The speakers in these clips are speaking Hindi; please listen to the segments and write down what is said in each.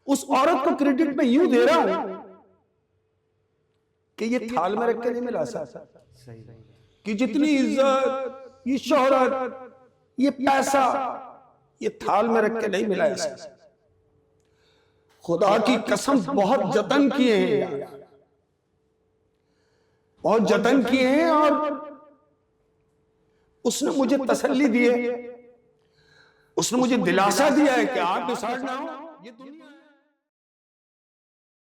उस औरत को क्रेडिट मैं यूं दे रहा हूं कि ये थाल में रख के नहीं मिला सकता, कि जितनी इज्जत, ये शोहरत, ये पैसा, ये थाल में रख के नहीं मिलाया सकता। खुदा की कसम बहुत जतन किए हैं यार, बहुत जतन किए हैं। और उसने मुझे तसल्ली दी है, उसने मुझे दिलासा दिया है कि आप डिसाइड ना हो, ये दुनिया है।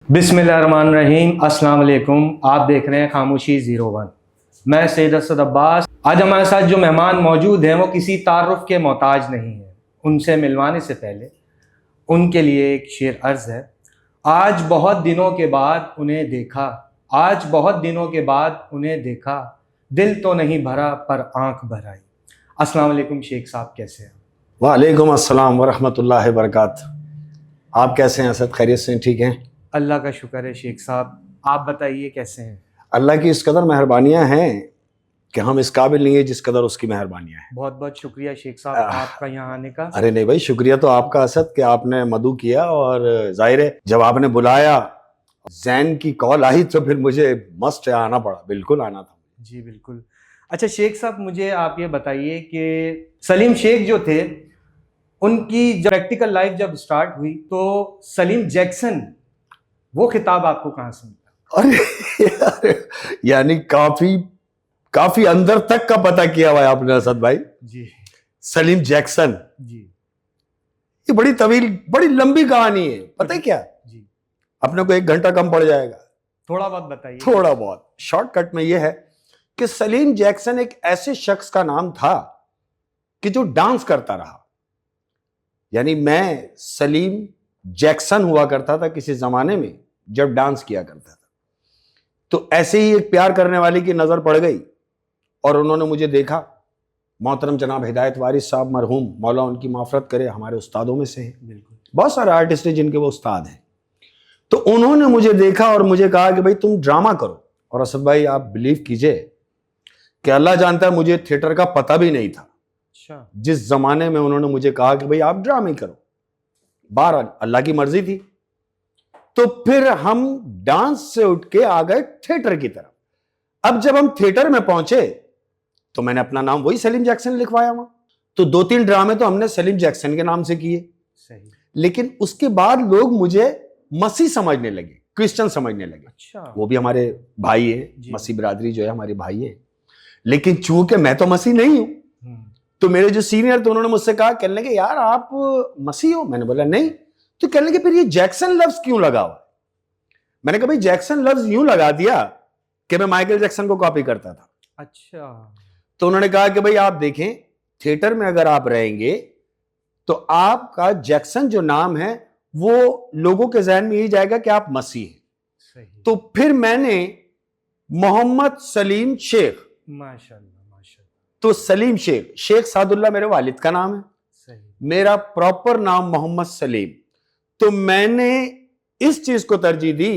बिस्मिल्लाहिर्रहमानिर्रहीम, अस्सलाम वालेकुम। आप देख रहे हैं खामोशी 01। मैं सैयद असद अब्बास। आज हमारे साथ जो मेहमान मौजूद हैं वो किसी तारुफ के मोहताज नहीं है। उनसे मिलवाने से पहले उनके लिए एक शेर अर्ज है। आज बहुत दिनों के बाद उन्हें देखा, आज बहुत दिनों के बाद उन्हें देखा, दिल तो नहीं भरा पर आंख भर आई। अस्सलाम वालेकुम शेख साहब, कैसे हैं? वालेकुम अस्सलाम वरहमतुल्लाहि वबरकातुहू। आप कैसे हैं असद? खैरियत से? ठीक हैं, अल्लाह का शुक्र है शेख साहब। आप बताइए कैसे हैं? अल्लाह की इस कदर मेहरबानियां हैं कि हम इस काबिल नहीं है जिस कदर उसकी मेहरबानियां हैं। बहुत बहुत शुक्रिया शेख साहब आपका यहाँ आने का। अरे नहीं भाई, शुक्रिया तो आपका असद कि आपने मदू किया। और जाहिर है जब आपने बुलाया, जैन की कॉल आई तो फिर मुझे मस्ट आना पड़ा, बिल्कुल आना था। जी बिल्कुल। अच्छा शेख साहब, मुझे आप ये बताइए कि सलीम शेख जो थे, उनकी जब प्रैक्टिकल लाइफ जब स्टार्ट हुई तो सलीम जैक्सन वो खिताब आपको कहाँ से मिला? अरे यानी काफी काफी अंदर तक का पता किया हुआ है आपने असद भाई। जी सलीम जैक्सन, जी ये बड़ी तवील, बड़ी लंबी कहानी है। पता है क्या, जी, अपने को 1 घंटा कम पड़ जाएगा। थोड़ा बहुत बताइए। थोड़ा बहुत शॉर्टकट में यह है कि सलीम जैक्सन एक ऐसे शख्स का नाम था कि जो डांस करता रहा। यानी मैं सलीम जैक्सन हुआ करता था किसी जमाने में जब डांस किया करता था। तो ऐसे ही एक प्यार करने वाले की नजर पड़ गई और उन्होंने मुझे देखा। मोहतरम जनाब हिदायत वारिस साहब मरहूम, मौला उनकी माफरत करे, हमारे उस्तादों में से हैं। बिल्कुल। बहुत सारे आर्टिस्ट हैं जिनके वो उस्ताद हैं। तो उन्होंने मुझे देखा और मुझे कहा कि भाई तुम ड्रामा करो। और असद भाई आप बिलीव कीजिए कि अल्लाह जानता है मुझे थिएटर का पता भी नहीं था। अच्छा। जिस जमाने में उन्होंने मुझे कहा कि भाई आप ड्रामे करो, बार अल्लाह की मर्जी थी। तो फिर हम डांस से उठ के आ गए थिएटर की तरफ। अब जब हम थिएटर में पहुंचे तो मैंने अपना नाम वही सलीम जैक्सन लिखवाया वहां। तो 2-3 ड्रामे तो हमने सलीम जैक्सन के नाम से किए। सही। लेकिन उसके बाद लोग मुझे मसीह समझने लगे, क्रिश्चियन समझने लगे। अच्छा। वो भी हमारे भाई है, जी। मसीह बिरादरी जो है हमारे भाई है। लेकिन चूंकि मैं तो मसीह नहीं हूं, तो मेरे जो सीनियर थे उन्होंने मुझसे कहा, कहने लगे यार आप मसीह हो? मैंने बोला नहीं। तो कहने लगे फिर ये जैक्सन लफ्ज क्यों लगा हुआ? मैंने कहा भाई जैक्सन लफ्ज यूं लगा दिया कि मैं माइकल जैक्सन को कॉपी करता था। अच्छा। तो उन्होंने कहा कि भाई आप देखें, थिएटर में अगर आप रहेंगे तो आपका जैक्सन जो नाम है वो लोगों के जहन में यही जाएगा कि आप मसीह हैं। सही। तो फिर मैंने मोहम्मद सलीम शेख, माशाल्लाह माशाल्लाह। तो सलीम शेख, शेख सादुल्ला मेरे वालिद का नाम है। सही। मेरा प्रॉपर नाम मोहम्मद सलीम। तो मैंने इस चीज को तरजीह दी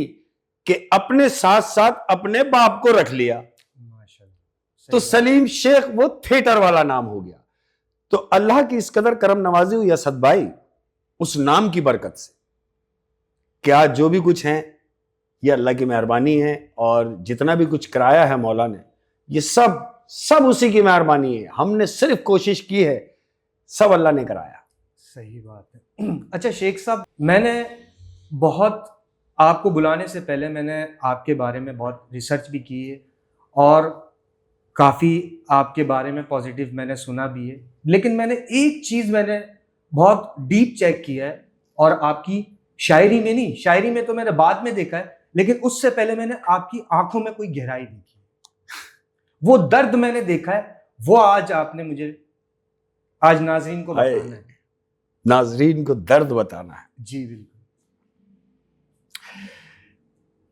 कि अपने साथ साथ अपने बाप को रख लिया। माशाल्लाह। तो सलीम शेख वो थिएटर वाला नाम हो गया। तो अल्लाह की इस कदर करम नवाजी हुई असद भाई उस नाम की बरकत से। क्या जो भी कुछ है ये अल्लाह की मेहरबानी है, और जितना भी कुछ कराया है मौला ने, ये सब उसी की मेहरबानी है। हमने सिर्फ कोशिश की है, सब अल्लाह ने कराया। सही बात है। अच्छा शेख साहब, मैंने बहुत आपको बुलाने से पहले मैंने आपके बारे में बहुत रिसर्च भी की है और काफ़ी आपके बारे में पॉजिटिव मैंने सुना भी है। लेकिन मैंने एक चीज़ मैंने बहुत डीप चेक किया है, और आपकी शायरी में नहीं, शायरी में तो मैंने बाद में देखा है, लेकिन उससे पहले मैंने आपकी आंखों में कोई गहराई देखी है। वो दर्द मैंने देखा है, वो आज आपने मुझे, आज नाज़रीन को बताना है। नाजरीन को दर्द बताना है। जी बिल्कुल।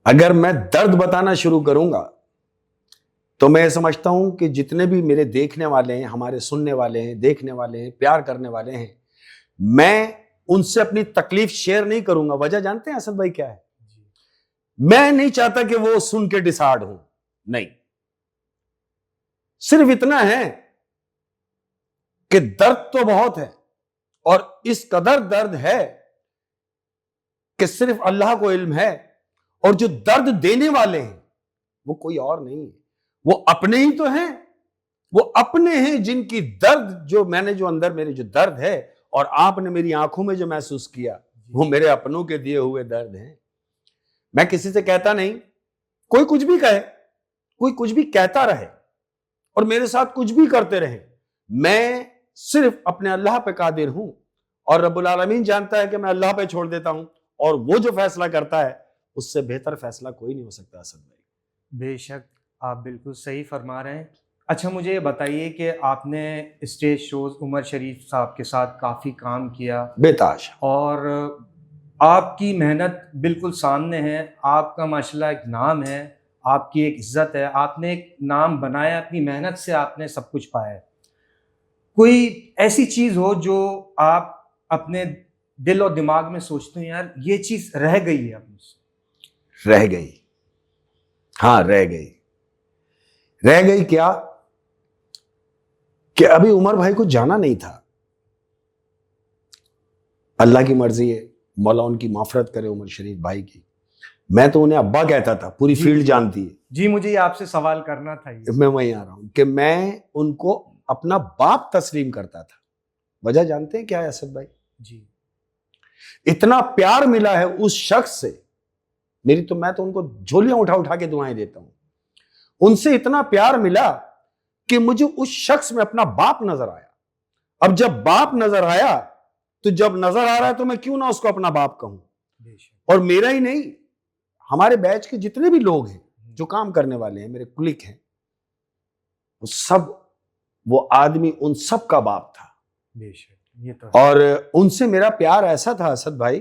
अगर मैं दर्द बताना शुरू करूंगा तो मैं समझता हूं कि जितने भी मेरे देखने वाले हैं, हमारे सुनने वाले हैं, देखने वाले हैं, प्यार करने वाले हैं, मैं उनसे अपनी तकलीफ शेयर नहीं करूंगा। वजह जानते हैं असद भाई क्या है? मैं नहीं चाहता कि वो सुन के डिसहार्ड हो, नहीं। सिर्फ इतना है कि दर्द तो बहुत है, और इस कदर दर्द है कि सिर्फ अल्लाह को इल्म है, और जो दर्द देने वाले हैं वो कोई और नहीं है, वो अपने ही तो हैं। वो अपने हैं जिनकी दर्द, जो अंदर मेरे जो दर्द है और आपने मेरी आंखों में जो महसूस किया, वो मेरे अपनों के दिए हुए दर्द हैं। मैं किसी से कहता नहीं, कोई कुछ भी कहे, कोई कुछ भी कहता रहे और मेरे साथ कुछ भी करते रहे, मैं सिर्फ अपने अल्लाह पे कादिर हूं, और रब्बुल आलमीन जानता है कि मैं अल्लाह पे छोड़ देता हूं, और वो जो फैसला करता है उससे बेहतर फैसला कोई नहीं हो सकता। असद भाई, बेशक आप बिल्कुल सही फरमा रहे हैं। अच्छा, मुझे ये बताइए कि आपने स्टेज शोज उमर शरीफ साहब के साथ काफ़ी काम किया बेताज। और आपकी मेहनत बिल्कुल सामने है, आपका माशाल्लाह एक नाम है, आपकी एक इज्जत है, आपने एक नाम बनाया, अपनी मेहनत से आपने सब कुछ पाया है। कोई ऐसी चीज़ हो जो आप अपने दिल और दिमाग में सोचते हैं, यार ये चीज़ रह गई है अब मुझसे? रह गई, हाँ रह गई। रह गई क्या कि अभी उमर भाई को जाना नहीं था। अल्लाह की मर्जी है, मौला उनकी माफरत करे उमर शरीफ भाई की। मैं तो उन्हें अब्बा कहता था, पूरी फील्ड जानती है। जी, मुझे ये आपसे सवाल करना था। मैं वहीं आ रहा हूं कि मैं उनको अपना बाप तस्लीम करता था। वजह जानते हैं क्या है असद भाई? जी, इतना प्यार मिला है उस शख्स से, मैं तो उनको झोलियां उठा उठा के दुआएं देता हूं। उनसे इतना प्यार मिला कि मुझे उस शख्स में अपना बाप नजर आया। अब जब बाप नजर आया, तो जब नजर आ रहा है तो मैं क्यों ना उसको अपना बाप कहूं। और मेरा ही नहीं, हमारे बैच के जितने भी लोग हैं जो काम करने वाले हैं, मेरे कुलिक हैं, वो आदमी उन सब का बाप था। बेशक, ये तो। और उनसे मेरा प्यार ऐसा था असद भाई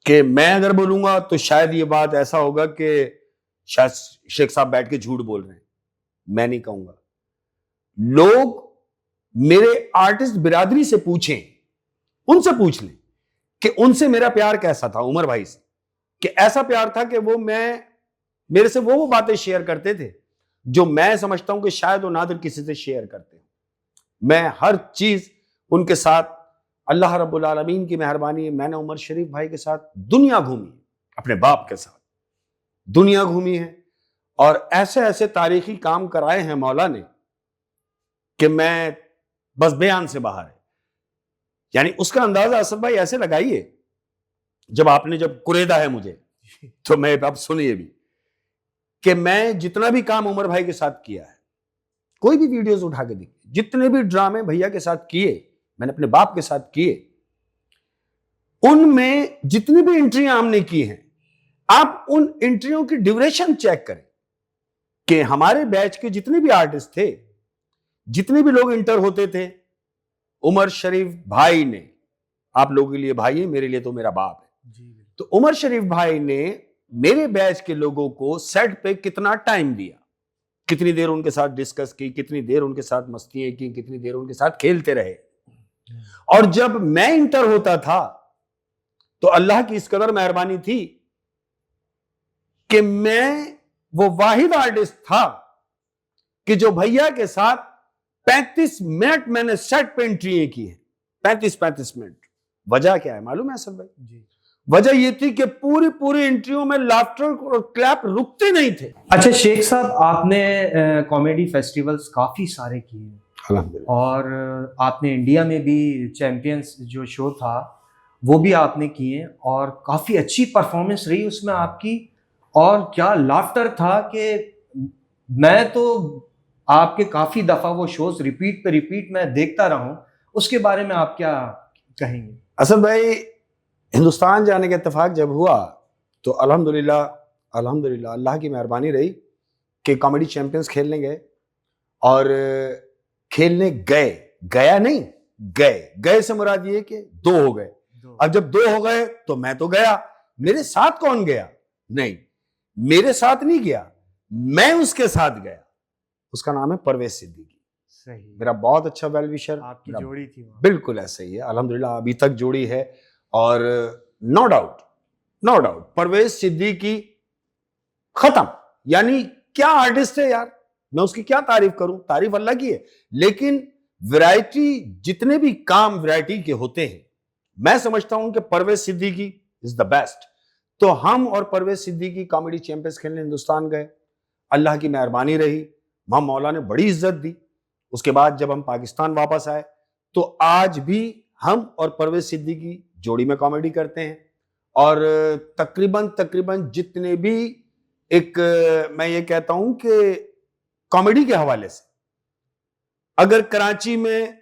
कि मैं अगर बोलूंगा तो शायद ये बात ऐसा होगा कि शायद शेख साहब बैठ के झूठ बोल रहे हैं। मैं नहीं कहूंगा। लोग मेरे आर्टिस्ट बिरादरी से पूछें, उनसे पूछ लें कि उनसे मेरा प्यार कैसा था उमर भाई से, कि ऐसा प्यार था कि वो मेरे से वो बातें शेयर करते थे जो मैं समझता हूं कि शायद वो नादिर किसी से शेयर करते हैं। मैं हर चीज उनके साथ, अल्लाह रब्बुल आलमीन की मेहरबानी है, मैंने उमर शरीफ भाई के साथ दुनिया घूमी, अपने बाप के साथ दुनिया घूमी है, और ऐसे ऐसे तारीखी काम कराए हैं मौला ने कि मैं बस बयान से बाहर है। यानी उसका अंदाजा असद भाई ऐसे लगाइए, जब कुरेदा है मुझे, तो मैं अब सुनिए भी कि मैं जितना भी काम उमर भाई के साथ किया है, कोई भी वीडियोस उठा के देखिए, जितने भी ड्रामे भैया के साथ किए, मैंने अपने बाप के साथ किए, उनमें जितनी भी एंट्रियां हमने की हैं, आप उन एंट्रियों की ड्यूरेशन चेक करें कि हमारे बैच के जितने भी आर्टिस्ट थे, जितने भी लोग इंटर होते थे, उमर शरीफ भाई ने, आप लोगों के लिए भाई है, मेरे लिए तो मेरा बाप है, तो उमर शरीफ भाई ने मेरे बैच के लोगों को सेट पे कितना टाइम दिया, कितनी देर उनके साथ डिस्कस की, कितनी देर उनके साथ मस्तियां की, कितनी देर उनके साथ खेलते रहे। और जब मैं इंटर होता था तो अल्लाह की इस कदर मेहरबानी थी कि मैं वो वाहिद आर्टिस्ट था कि जो भैया के साथ 35 मिनट मैंने सेट पे एंट्री की है। 35 मिनट। वजह क्या है मालूम है असद भाई? जी। वजह ये थी कि पूरी एंट्रियों में लाफ्टर और क्लैप रुकते नहीं थे। अच्छा शेख साहब, आपने कॉमेडी फेस्टिवल्स काफी सारे किए हैं और आपने इंडिया में भी चैंपियंस जो शो था वो भी आपने किए, और काफी अच्छी परफॉर्मेंस रही उसमें आपकी, और क्या लाफ्टर था कि मैं तो आपके काफी दफा वो शोज रिपीट पे रिपीट मैं देखता रहा हूं। उसके बारे में आप क्या कहेंगे? असद भाई, हिंदुस्तान जाने का इत्तेफाक जब हुआ तो अल्हम्दुलिल्लाह अल्लाह की मेहरबानी रही कि कॉमेडी चैंपियंस खेलने गए, और खेलने गए से मुराद ये कि 2 हो गए। अब जब 2 हो गए तो मैं तो गया, मेरे साथ कौन गया? नहीं, मेरे साथ नहीं गया, मैं उसके साथ गया। उसका नाम है परवेज सिद्दीकी। सही, मेरा बहुत अच्छा वेल विशर, आपकी जोड़ी थी वहाँ। बिल्कुल ऐसे ही है, अल्हम्दुलिल्लाह अभी तक जोड़ी है। और नो डाउट परवेज सिद्दीकी खत्म, यानी क्या आर्टिस्ट है यार, मैं उसकी क्या तारीफ करूं, तारीफ अल्लाह की है, लेकिन वैरायटी, जितने भी काम वैरायटी के होते हैं मैं समझता हूं कि Parvez Siddiqui is the best. तो हम और परवेज सिद्दीकी कॉमेडी चैंपियंस खेलने हिंदुस्तान गए। अल्लाह की मेहरबानी रही, वहां मौला ने बड़ी इज्जत दी। उसके बाद जब हम पाकिस्तान वापस आए तो आज भी हम और परवेज सिद्दीकी जोड़ी में कॉमेडी करते हैं। और तकरीबन जितने भी एक मैं ये कहता हूं कि कॉमेडी के हवाले से, अगर कराची में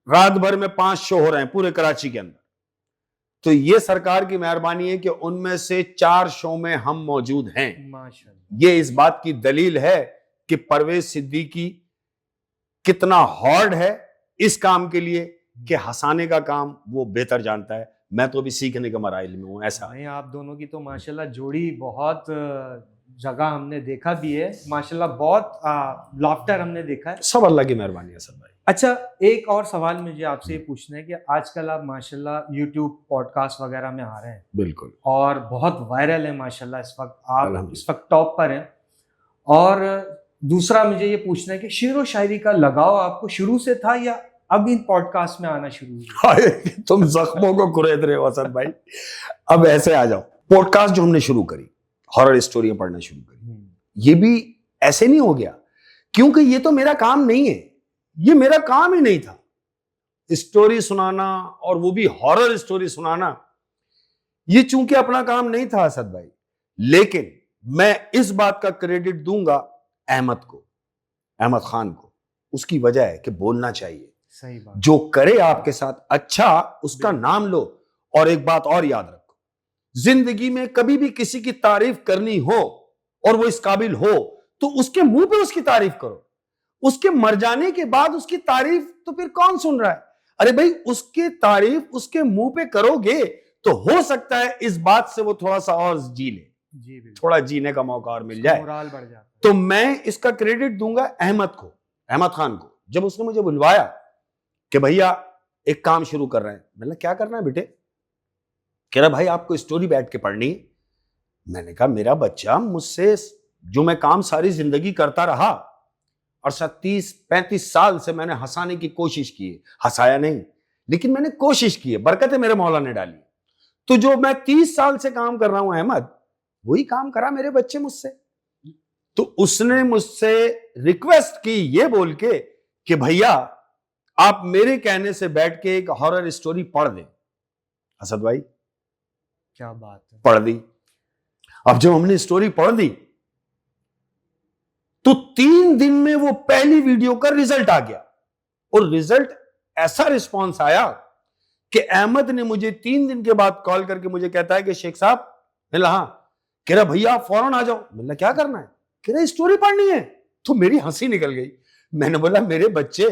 रात भर में 5 शो हो रहे हैं पूरे कराची के अंदर, तो ये सरकार की मेहरबानी है कि उनमें से 4 शो में हम मौजूद हैं। माशाल्लाह। ये इस बात की दलील है कि परवेज सिद्दीकी कितना हार्ड है इस काम के लिए कि हंसाने का काम वो बेहतर जानता है। मैं तो अभी सीखने के मराइल में हूं। ऐसा नहीं, आप दोनों की तो माशाल्लाह जोड़ी बहुत जगह हमने देखा भी है, माशाल्लाह बहुत लाफ्टर हमने देखा है। सब अल्लाह की मेहरबानी है सर भाई। अच्छा, एक और सवाल मुझे आपसे ये पूछना है कि आजकल आप माशाल्लाह यूट्यूब पॉडकास्ट वगैरह में आ रहे हैं बिल्कुल, और बहुत वायरल है माशाल्लाह, इस वक्त आप अल्हम्दुलिल्लाह। इस वक्त टॉप पर हैं। और दूसरा मुझे ये पूछना है कि शेर व शायरी का लगाव आपको शुरू से था या अब इन पॉडकास्ट में आना शुरू हुआ? हाय, तुम जख्मों को कुरेद रहे हो असद भाई। अब ऐसे आ जाओ, पॉडकास्ट जो हमने शुरू करी, हॉरर स्टोरियां पढ़ना शुरू करी, ये भी ऐसे नहीं हो गया क्योंकि ये तो मेरा काम नहीं है, ये मेरा काम ही नहीं था स्टोरी सुनाना, और वो भी हॉरर स्टोरी सुनाना। ये चूंकि अपना काम नहीं था असद भाई, लेकिन मैं इस बात का क्रेडिट दूंगा अहमद खान को। उसकी वजह है कि बोलना चाहिए, सही बात। जो करे आपके साथ अच्छा उसका नाम लो। और एक बात और याद रखो, जिंदगी में कभी भी किसी की तारीफ करनी हो और वो इस काबिल हो तो उसके मुंह पे उसकी तारीफ करो। उसके मर जाने के बाद उसकी तारीफ तो फिर कौन सुन रहा है? अरे भाई, उसकी तारीफ उसके मुंह पे करोगे तो हो सकता है इस बात से वो थोड़ा सा और जी ले, जी बिल्कुल, थोड़ा जीने का मौका और मिल जाए। मोराल बढ़ जाता है। तो मैं इसका क्रेडिट दूंगा अहमद खान को। जब उसने मुझे बुलवाया कि भैया एक काम शुरू कर रहे हैं, मैंने क्या करना है बेटे? कह रहा भाई आपको स्टोरी बैठ के पढ़नी है। मैंने कहा मेरा बच्चा, मुझसे जो मैं काम सारी जिंदगी करता रहा और 30-35 साल से मैंने हंसाने की कोशिश की है, हंसाया नहीं लेकिन मैंने कोशिश की है, बरकतें मेरे मौला ने डाली। तो जो मैं 30 साल से काम कर रहा हूं अहमद, वही काम करा मेरे बच्चे मुझसे। तो उसने मुझसे रिक्वेस्ट की ये बोल के कि भैया आप मेरे कहने से बैठ के एक हॉरर स्टोरी पढ़ दें। असद भाई, क्या बात है। पढ़ दी। अब जब हमने स्टोरी पढ़ दी तो 3 दिन में वो पहली वीडियो का रिजल्ट आ गया, और रिजल्ट ऐसा रिस्पॉन्स आया कि अहमद ने मुझे 3 दिन के बाद कॉल करके मुझे कहता है कि शेख साहब। मिला, हाँ। कह रहा भैया आप फौरन आ जाओ। मिला, क्या करना है? कह रहा स्टोरी पढ़नी है। तो मेरी हंसी निकल गई। मैंने बोला मेरे बच्चे,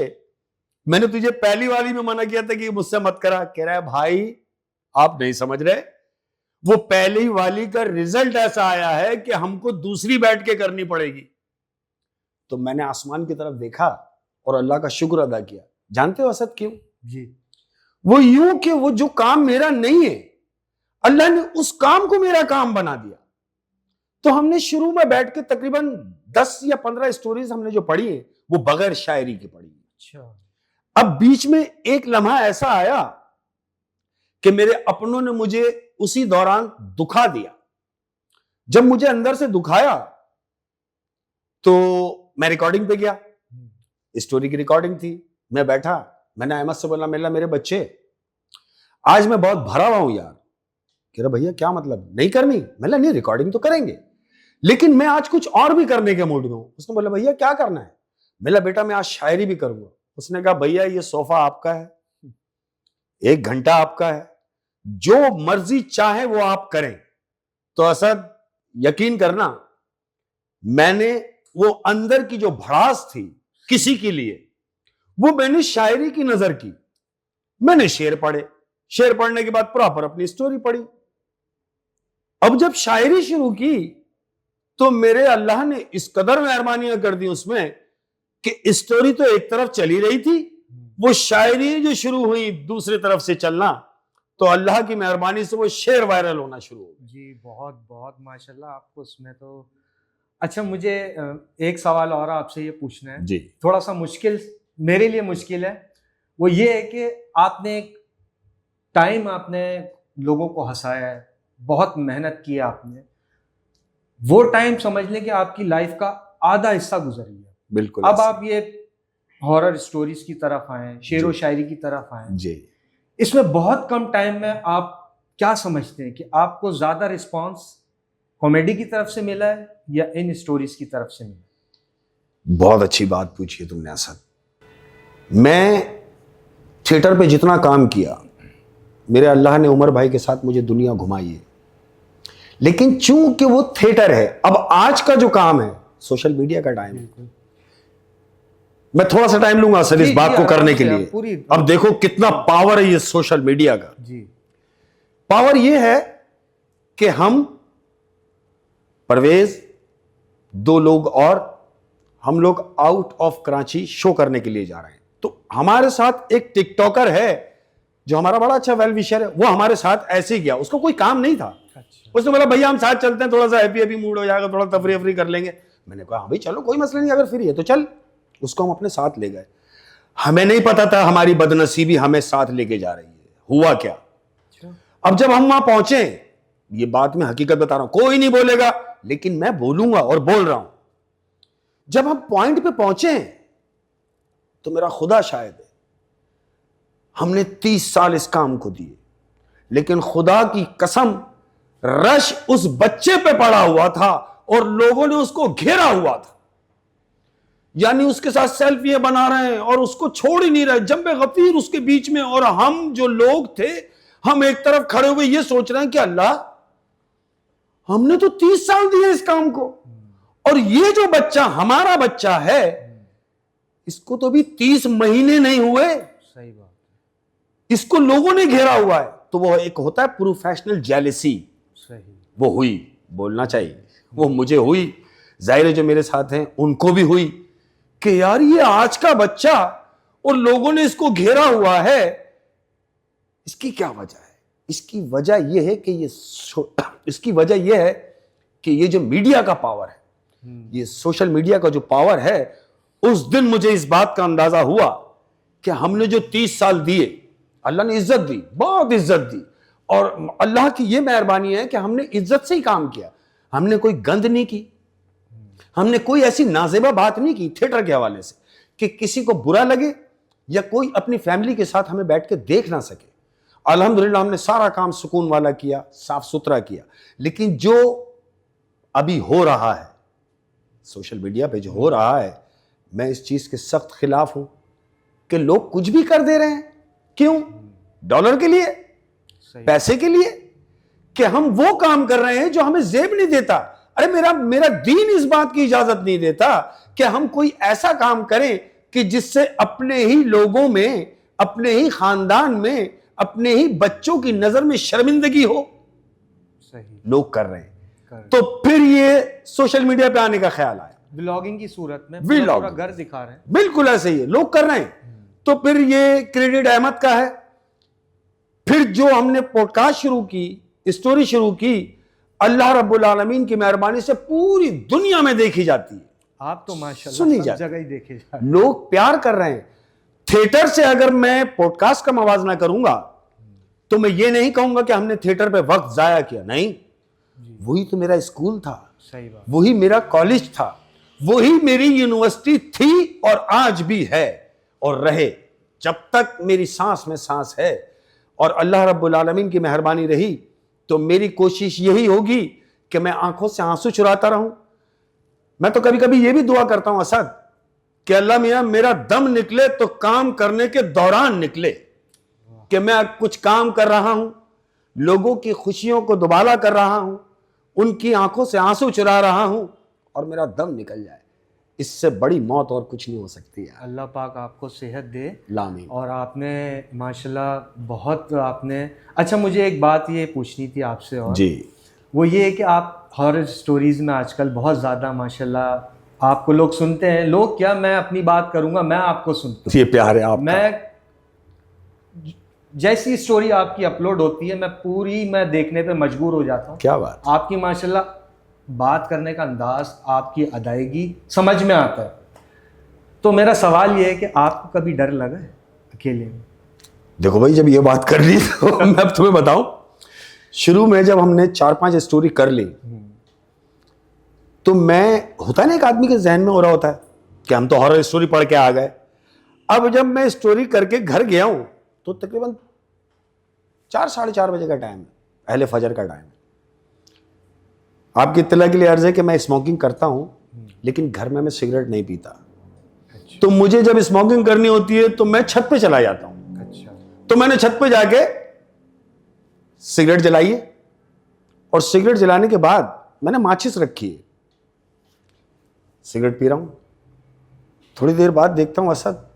मैंने तुझे पहली वाली में मना किया था कि मुझसे मत करा। कह रहा है भाई आप नहीं समझ रहे, वो पहली वाली का रिजल्ट ऐसा आया है कि हमको दूसरी बैठ के करनी पड़ेगी। तो मैंने आसमान की तरफ देखा और अल्लाह का शुक्र अदा किया। जानते हो असद क्यों? जी। वो यूं कि वो जो काम मेरा नहीं है, अल्लाह ने उस काम को मेरा काम बना दिया। तो हमने शुरू में बैठ के तकरीबन 10 या 15 स्टोरीज हमने जो पढ़ी है वो बगैर शायरी की पढ़ी है। अच्छा। अब बीच में एक लम्हा ऐसा आया कि मेरे अपनों ने मुझे उसी दौरान दुखा दिया। जब मुझे अंदर से दुखाया तो मैं रिकॉर्डिंग पे गया, स्टोरी की रिकॉर्डिंग थी। मैं बैठा, मैंने अहमद से बोला मेरे बच्चे आज मैं बहुत भरा हुआ हूं यार। कह रहा भैया क्या मतलब, नहीं करनी? मैंने नहीं, रिकॉर्डिंग तो करेंगे लेकिन मैं आज कुछ और भी करने के मूड में हूं। उसने बोला भैया क्या करना है? मेरा बेटा मैं आज शायरी भी करूंगा। उसने कहा भैया ये सोफा आपका है, 1 घंटा आपका है, जो मर्जी चाहे वो आप करें। तो असद यकीन करना, मैंने वो अंदर की जो भड़ास थी किसी के लिए, वो मैंने शायरी की नजर की। मैंने शेर पढ़े, शेर पढ़ने के बाद प्रॉपर अपनी स्टोरी पढ़ी। अब जब शायरी शुरू की तो मेरे अल्लाह ने इस कदर मेहरबानियां कर दी उसमें कि स्टोरी तो एक तरफ चली रही थी, वो शायरी जो शुरू हुई दूसरी तरफ से चलना, तो अल्लाह की मेहरबानी से वो शेर वायरल होना शुरू हो। जी बहुत बहुत माशाल्लाह आपको उसमें तो। अच्छा, मुझे एक सवाल और आपसे ये पूछना है जी। थोड़ा सा मुश्किल, मेरे लिए मुश्किल है। वो ये है कि आपने एक टाइम आपने लोगों को हंसाया है, बहुत मेहनत की है आपने, वो टाइम समझ लें कि आपकी लाइफ का आधा हिस्सा गुजर गया। बिल्कुल अब ऐसे। आप ये हॉरर स्टोरीज की तरफ आए, शेरो जी। शायरी की तरफ आए, जी। इसमें बहुत कम टाइम में आप क्या समझते हैं कि आपको ज्यादा रिस्पांस कॉमेडी की तरफ से मिला है या इन स्टोरीज की तरफ से मिला? बहुत अच्छी बात पूछी है तुमने असद। मैं थिएटर पे जितना काम किया, मेरे अल्लाह ने उमर भाई के साथ मुझे दुनिया घुमाई है, लेकिन चूंकि वो थिएटर है, अब आज का जो काम है सोशल मीडिया का टाइम है। मैं थोड़ा सा टाइम लूंगा सर इस जी, बात जी, को करने आराम के से, लिए। पूरी अब देखो कितना पावर है ये सोशल मीडिया का। जी, पावर ये है कि हम, परवेज, 2 लोग और हम लोग आउट ऑफ कराची शो करने के लिए जा रहे हैं, तो हमारे साथ एक टिकटॉकर है जो हमारा बड़ा अच्छा वेल विशर है, वो हमारे साथ ऐसे ही गया, उसको कोई काम नहीं था। अच्छा, उसने बोला भैया हम साथ चलते हैं, थोड़ा सा हैप्पी हैप्पी मूड हो जाएगा, थोड़ा तफरी कर लेंगे। मैंने कहा हाँ भाई चलो कोई मसला नहीं, अगर फ्री है तो चल। उसको हम अपने साथ ले गए। हमें नहीं पता था हमारी बदनसीबी हमें साथ लेके जा रही है। हुआ क्या, अच्छा, अब जब हम वहां पहुंचे, ये बात मैं हकीकत बता रहा हूं, कोई नहीं बोलेगा लेकिन मैं बोलूंगा और बोल रहा हूं। जब हम पॉइंट पे पहुंचे तो मेरा खुदा शायद है, हमने 30 साल इस काम को दिए, लेकिन खुदा की कसम रश उस बच्चे पे पड़ा हुआ था और लोगों ने उसको घेरा हुआ था, यानी उसके साथ सेल्फियां बना रहे हैं और उसको छोड़ ही नहीं रहे, जंबे गफीर उसके बीच में। और हम जो लोग थे, हम एक तरफ खड़े हुए ये सोच रहे हैं कि अल्लाह हमने तो 30 साल दिए इस काम को, और ये जो बच्चा हमारा बच्चा है इसको तो भी 30 महीने नहीं हुए, सही बात, इसको लोगों ने घेरा हुआ है। तो वो एक होता है प्रोफेशनल जेलेसी, सही, वो हुई, बोलना चाहिए, वो मुझे हुई, जाहिर है जो मेरे साथ हैं उनको भी हुई कि यार ये आज का बच्चा और लोगों ने इसको घेरा हुआ है, इसकी क्या वजह है? इसकी वजह यह है कि इसकी वजह यह है कि ये जो मीडिया का पावर है, ये सोशल मीडिया का जो पावर है, उस दिन मुझे इस बात का अंदाजा हुआ कि हमने जो 30 साल दिए, अल्लाह ने इज्जत दी, बहुत इज्जत दी, और अल्लाह की ये मेहरबानी है कि हमने इज्जत से ही काम किया। हमने कोई गंद नहीं की, हमने कोई ऐसी नाजेबा बात नहीं की थिएटर के हवाले से कि किसी को बुरा लगे या कोई अपनी फैमिली के साथ हमें बैठ के देख ना सके। अल्हम्दुलिल्लाह हमने सारा काम सुकून वाला किया, साफ सुथरा किया। लेकिन जो अभी हो रहा है सोशल मीडिया पे, जो हो रहा है, मैं इस चीज के सख्त खिलाफ हूं कि लोग कुछ भी कर दे रहे हैं। क्यों? डॉलर के लिए, सही, पैसे के लिए, कि हम वो काम कर रहे हैं जो हमें जेब नहीं देता। अरे मेरा दीन इस बात की इजाजत नहीं देता कि हम कोई ऐसा काम करें कि जिससे अपने ही लोगों में, अपने ही खानदान में, अपने ही बच्चों की नजर में शर्मिंदगी हो। सही, लोग कर रहे हैं, तो फिर ये सोशल मीडिया पे आने का ख्याल आया, व्लॉगिंग की सूरत में व्लॉग, पूरा घर दिखा रहे हैं। बिल्कुल ऐसे ही है, लोग कर रहे हैं। तो फिर ये क्रेडिट अहमद का है। फिर जो हमने पॉडकास्ट शुरू की, स्टोरी शुरू की, अल्लाह रब्बुल आलमीन की मेहरबानी से पूरी दुनिया में देखी जाती है। आप तो माशाल्लाह सुनी सब जाती, जगह ही देखे जा रहे हैं। लोग प्यार कर रहे हैं। थिएटर से अगर मैं पॉडकास्ट का मवाजना करूंगा तो मैं ये नहीं कहूंगा कि हमने थिएटर पे वक्त जाया किया, नहीं, वही तो मेरा स्कूल था, सही बात, वही मेरा कॉलेज था, वही मेरी यूनिवर्सिटी थी और आज भी है और रहे, जब तक मेरी सांस में सांस है। और अल्लाह रब्बुल आलमीन की मेहरबानी रही तो मेरी कोशिश यही होगी कि मैं आंखों से आंसू चुराता रहूं। मैं तो कभी कभी ये भी दुआ करता हूं असद कि अल्लाह मियां मेरा दम निकले तो काम करने के दौरान निकले, कि मैं कुछ काम कर रहा हूं, लोगों की खुशियों को दुबाला कर रहा हूं, उनकी आंखों से आंसू चुरा रहा हूं और मेरा दम निकल जाए। इससे बड़ी मौत और कुछ नहीं हो सकती है। अल्लाह पाक आपको सेहत दे। लामीन। और आपने माशाल्लाह बहुत आपने, अच्छा मुझे एक बात ये पूछनी थी आपसे, और जी, वो ये है कि आप हॉरर स्टोरीज़ में आजकल बहुत ज़्यादा माशाल्लाह आपको लोग सुनते हैं। लोग क्या, मैं अपनी बात करूँगा, मैं आपको सुनता ये प्यार है हूँ। आपका। मैं जैसी स्टोरी आपकी अपलोड होती है मैं देखने पे मजबूर हो जाता हूँ। क्या बात। आपकी माशाल्लाह बात करने का अंदाज, आपकी अदायगी समझ में आता है। तो मेरा सवाल ये है कि आपको कभी डर लगा है अकेले में? देखो भाई, जब ये बात कर ली तो मैं अब तुम्हें बताऊं, शुरू में जब हमने 4-5 स्टोरी कर ली तो मैं, होता है ना एक आदमी के जहन में हो रहा होता है कि हम तो हॉरर स्टोरी पढ़ के आ गए। अब जब मैं स्टोरी करके घर गया हूं तो तकरीबन 4-4:30 बजे का टाइम है, अहले फजर का टाइम है। आपकी इत्तला के लिए अर्ज है कि मैं स्मोकिंग करता हूं, लेकिन घर में मैं सिगरेट नहीं पीता। तो मुझे जब स्मोकिंग करनी होती है तो मैं छत पे चला जाता हूं। अच्छा। तो मैंने छत पे जाके सिगरेट जलाई है, और सिगरेट जलाने के बाद मैंने माचिस रखी है, सिगरेट पी रहा हूं। थोड़ी देर बाद देखता हूं असद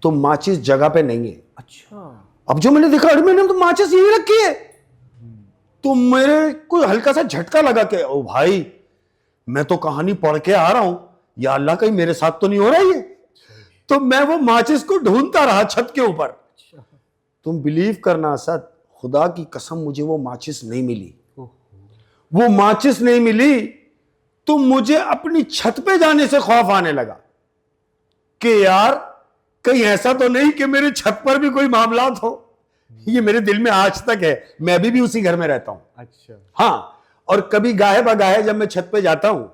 तो माचिस जगह पे नहीं है। अच्छा। अब जो मैंने देखा, अरे मैंने तो माचिस यही रखी है। तो मेरे को हल्का सा झटका लगा कि ओ भाई, मैं तो कहानी पढ़ के आ रहा हूं, या अल्लाह, कहीं मेरे साथ तो नहीं हो रहा है ये। तो मैं वो माचिस को ढूंढता रहा छत के ऊपर। तुम बिलीव करना असद, खुदा की कसम मुझे वो माचिस नहीं मिली। वो माचिस नहीं मिली तो मुझे अपनी छत पे जाने से खौफ आने लगा कि यार कहीं ऐसा तो नहीं कि मेरे छत पर भी कोई मामला हो। ये मेरे दिल में आज तक है, मैं अभी भी उसी घर में रहता हूं। अच्छा। हाँ, और कभी गाहे बगाहे जब मैं छत पे जाता हूं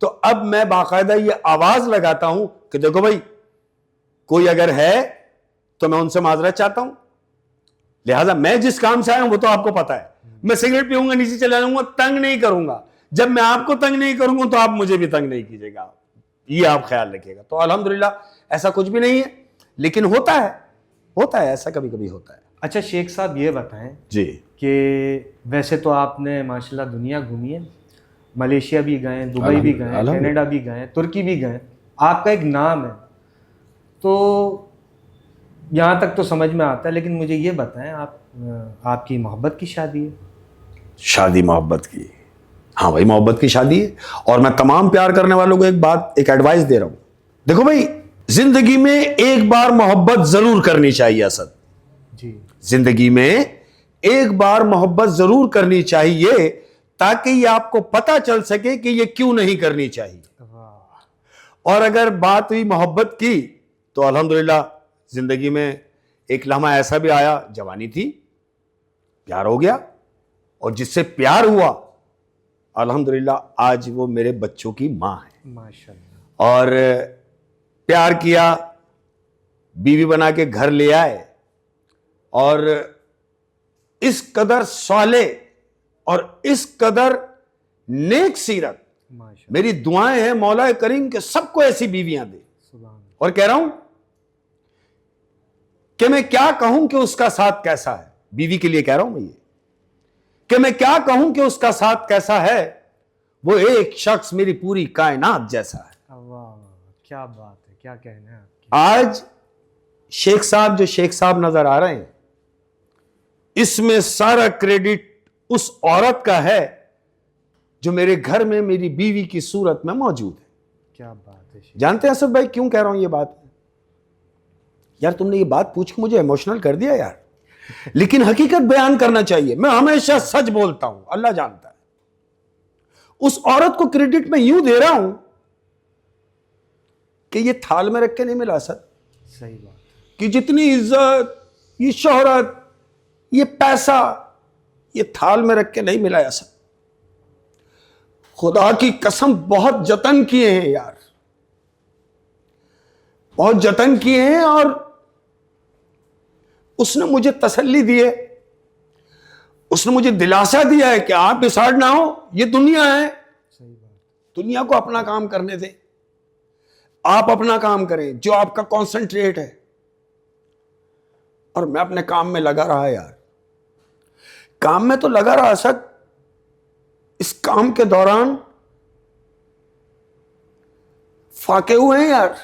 तो अब मैं बाकायदा ये आवाज लगाता हूं कि देखो भाई, कोई अगर है तो मैं उनसे माजरत चाहता हूं। लिहाजा मैं जिस काम से आया हूं वो तो आपको पता है, मैं सिगरेट पीऊंगा, नीचे चला जाऊंगा, तंग नहीं करूंगा। जब मैं आपको तंग नहीं करूंगा तो आप मुझे भी तंग नहीं कीजिएगा, ये आप ख्याल रखिएगा। तो अल्हम्दुलिल्लाह ऐसा कुछ भी नहीं है, लेकिन होता है ऐसा, कभी कभी होता है। अच्छा शेख साहब, ये बताएं जी कि वैसे तो आपने माशाल्लाह दुनिया घूमी है, मलेशिया भी गए, दुबई भी गए, कनाडा भी गए, तुर्की भी गए, आपका एक नाम है, तो यहाँ तक तो समझ में आता है। लेकिन मुझे ये बताएं, आपकी मोहब्बत की शादी है? शादी मोहब्बत की? हाँ भाई, मोहब्बत की शादी है। और मैं तमाम प्यार करने वालों को एक एडवाइस दे रहा हूं। देखो भाई, जिंदगी में एक बार मोहब्बत जरूर करनी चाहिए असद जी। जिंदगी में एक बार मोहब्बत जरूर करनी चाहिए, ताकि ये आपको पता चल सके कि ये क्यों नहीं करनी चाहिए। और अगर बात हुई मोहब्बत की तो अल्हम्दुलिल्लाह जिंदगी में एक लम्हा ऐसा भी आया, जवानी थी, प्यार हो गया, और जिससे प्यार हुआ अल्हम्दुलिल्लाह आज वो मेरे बच्चों की मां है माशाल्लाह। और प्यार किया, बीवी बना के घर ले आए, और इस कदर साले और इस कदर नेक सीरत, मेरी दुआएं हैं मौला करीम के सबको ऐसी बीवियां दे। और कह रहा हूं कि मैं क्या कहूं कि उसका साथ कैसा है, बीवी के लिए कह रहा हूं मैं ये, कि मैं क्या कहूं कि उसका साथ कैसा है, वो एक शख्स मेरी पूरी कायनात जैसा है। वाह, क्या बात है, क्या कहना है आपकी। आज शेख साहब, जो शेख साहब नजर आ रहे हैं, इसमें सारा क्रेडिट उस औरत का है जो मेरे घर में मेरी बीवी की सूरत में मौजूद है। क्या बात है। जानते हैं असद भाई क्यों कह रहा हूं ये बात? यार तुमने ये बात पूछ के मुझे इमोशनल कर दिया यार, लेकिन हकीकत बयान करना चाहिए। मैं हमेशा सच बोलता हूं, अल्लाह जानता है। उस औरत को क्रेडिट मैं यूं दे रहा हूं कि ये थाल में रख के नहीं मिला असद। सही बात। कि जितनी इज्जत, ये शोहरत, ये पैसा, ये थाल में रख के नहीं मिला असद। खुदा की कसम बहुत जतन किए हैं यार, बहुत जतन किए हैं, और उसने मुझे तसल्ली दी है, उसने मुझे दिलासा दिया है कि आप बिसाड़ ना हो, ये दुनिया है। सही बात। दुनिया को अपना काम करने दे, आप अपना काम करें जो आपका कॉन्सेंट्रेट है। और मैं अपने काम में लगा रहा यार, काम में तो लगा रहा सक। इस काम के दौरान फाके हुए हैं यार,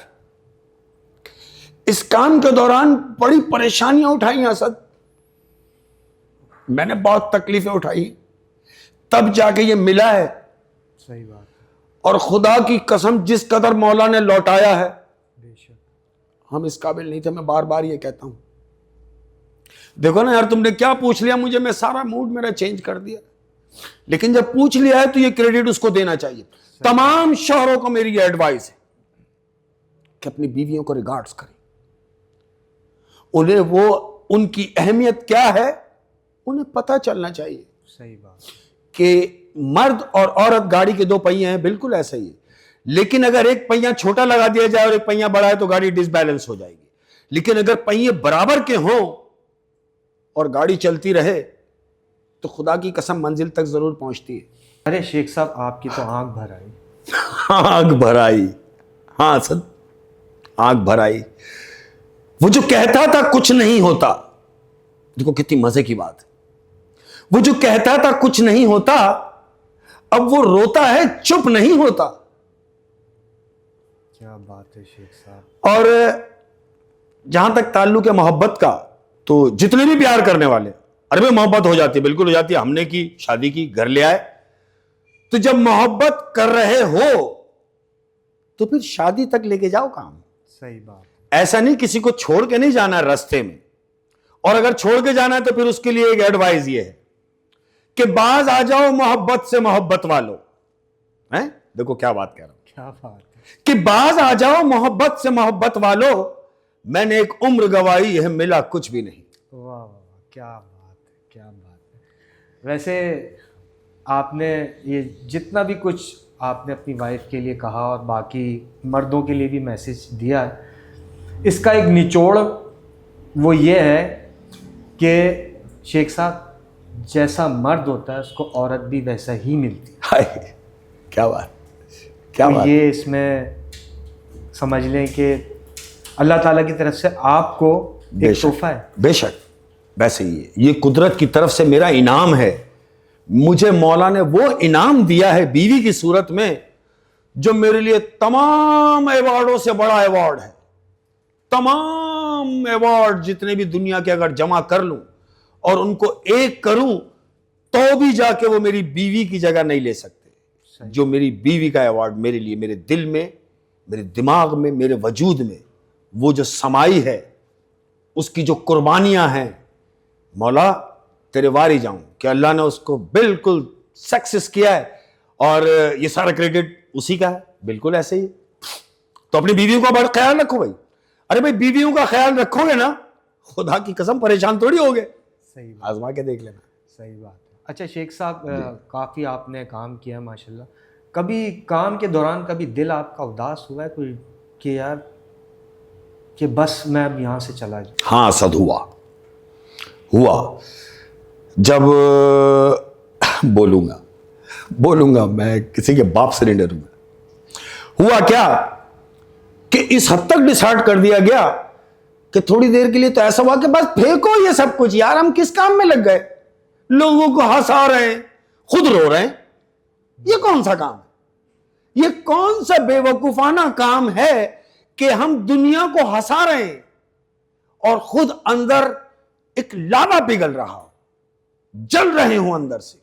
इस काम के दौरान बड़ी परेशानियां उठाई असद, मैंने बहुत तकलीफें उठाई, तब जाके ये मिला है। सही बात। और खुदा की कसम जिस कदर मौला ने लौटाया है, बेशक हम इस काबिल नहीं थे। मैं बार बार ये कहता हूं। देखो ना यार, तुमने क्या पूछ लिया मुझे, मैं सारा मूड मेरा चेंज कर दिया। लेकिन जब पूछ लिया है तो ये क्रेडिट उसको देना चाहिए। तमाम शौहरों को मेरी एडवाइस है कि अपनी बीवियों को रिगार्ड्स करें, उन्हें वो उनकी अहमियत क्या है उन्हें पता चलना चाहिए। सही बात। कि मर्द और औरत गाड़ी के दो पहिए हैं, बिल्कुल ऐसा ही है, लेकिन अगर एक पहिया छोटा लगा दिया जाए और एक पहिया बड़ा है तो गाड़ी डिसबैलेंस हो जाएगी। लेकिन अगर पहिए बराबर के हों और गाड़ी चलती रहे तो खुदा की कसम मंजिल तक जरूर पहुंचती है। अरे शेख साहब, आपकी तो आंख भर आई। आंख भर आई, हाँ सर, आंख भर आई। वो जो कहता था कुछ नहीं होता, देखो कितनी मजे की बात है, वो जो कहता था कुछ नहीं होता, अब वो रोता है चुप नहीं होता। क्या बात है शेख साहब। और जहां तक ताल्लुक है मोहब्बत का, तो जितने भी प्यार करने वाले, अरे भाई मोहब्बत हो जाती है, बिल्कुल हो जाती है। हमने की शादी की, घर ले आए, तो जब मोहब्बत कर रहे हो तो फिर शादी तक लेके जाओ काम। सही बात। ऐसा नहीं किसी को छोड़ के नहीं जाना है रास्ते में, और अगर छोड़ के जाना है तो फिर उसके लिए एक एडवाइस ये है कि बाज आ जाओ मोहब्बत से मोहब्बत वालों। हैं, देखो क्या बात कह रहा हूं, क्या बात है। कि बाज आ जाओ मोहब्बत से मोहब्बत वालों, मैंने एक उम्र गवाई है मिला कुछ भी नहीं। वाह वाह, क्या बात है, क्या बात है। वैसे आपने ये जितना भी कुछ आपने अपनी वाइफ के लिए कहा और बाकी मर्दों के लिए भी मैसेज दिया है, इसका एक निचोड़ वो ये है कि शेख साहब, जैसा मर्द होता है उसको औरत भी वैसा ही मिलती है। हाय, क्या बात, क्या तो बात। ये इसमें समझ लें कि अल्लाह ताला की तरफ से आपको एक तोहफा है। बेशक, वैसे ही ये कुदरत की तरफ से मेरा इनाम है। मुझे मौला ने वो इनाम दिया है बीवी की सूरत में, जो मेरे लिए तमाम अवार्डों से बड़ा अवार्ड है। तमाम अवार्ड जितने भी दुनिया के अगर जमा कर लूं और उनको एक करूं तो भी जाके वो मेरी बीवी की जगह नहीं ले सकते। जो मेरी बीवी का अवार्ड मेरे लिए, मेरे दिल में, मेरे दिमाग में, मेरे वजूद में वो जो समाई है, उसकी जो कुर्बानियां हैं, मौला तेरे वारी जाऊं कि अल्लाह ने उसको बिल्कुल सक्सेस किया है और ये सारा क्रेडिट उसी का है। बिल्कुल ऐसे ही। तो अपनी बीवियों का बड़ा ख्याल रखो भाई। अरे भाई, बीवियों का ख्याल रखोगे ना, खुदा की कसम परेशान थोड़ी होगे। सही बात। आजमा के देख लेना। सही बात है। अच्छा शेख साहब, काफ़ी आपने काम किया माशाल्लाह। कभी काम के दौरान कभी दिल आपका उदास हुआ है कोई कि यार कि बस मैं अब यहाँ से चला जाऊँ? हाँ सद हुआ जब बोलूंगा मैं किसी के बाप से नहीं डरूंगा। हुआ क्या कि इस हद तक डिसाइड कर दिया गया कि थोड़ी देर के लिए तो ऐसा हुआ कि बस फेंको ये सब कुछ यार, हम किस काम में लग गए, लोगों को हंसा रहे हैं, खुद रो रहे हैं। ये कौन सा काम है, ये कौन सा बेवकूफाना काम है कि हम दुनिया को हंसा रहे हैं और खुद अंदर एक लावा पिघल रहा हो, जल रहे हो, अंदर से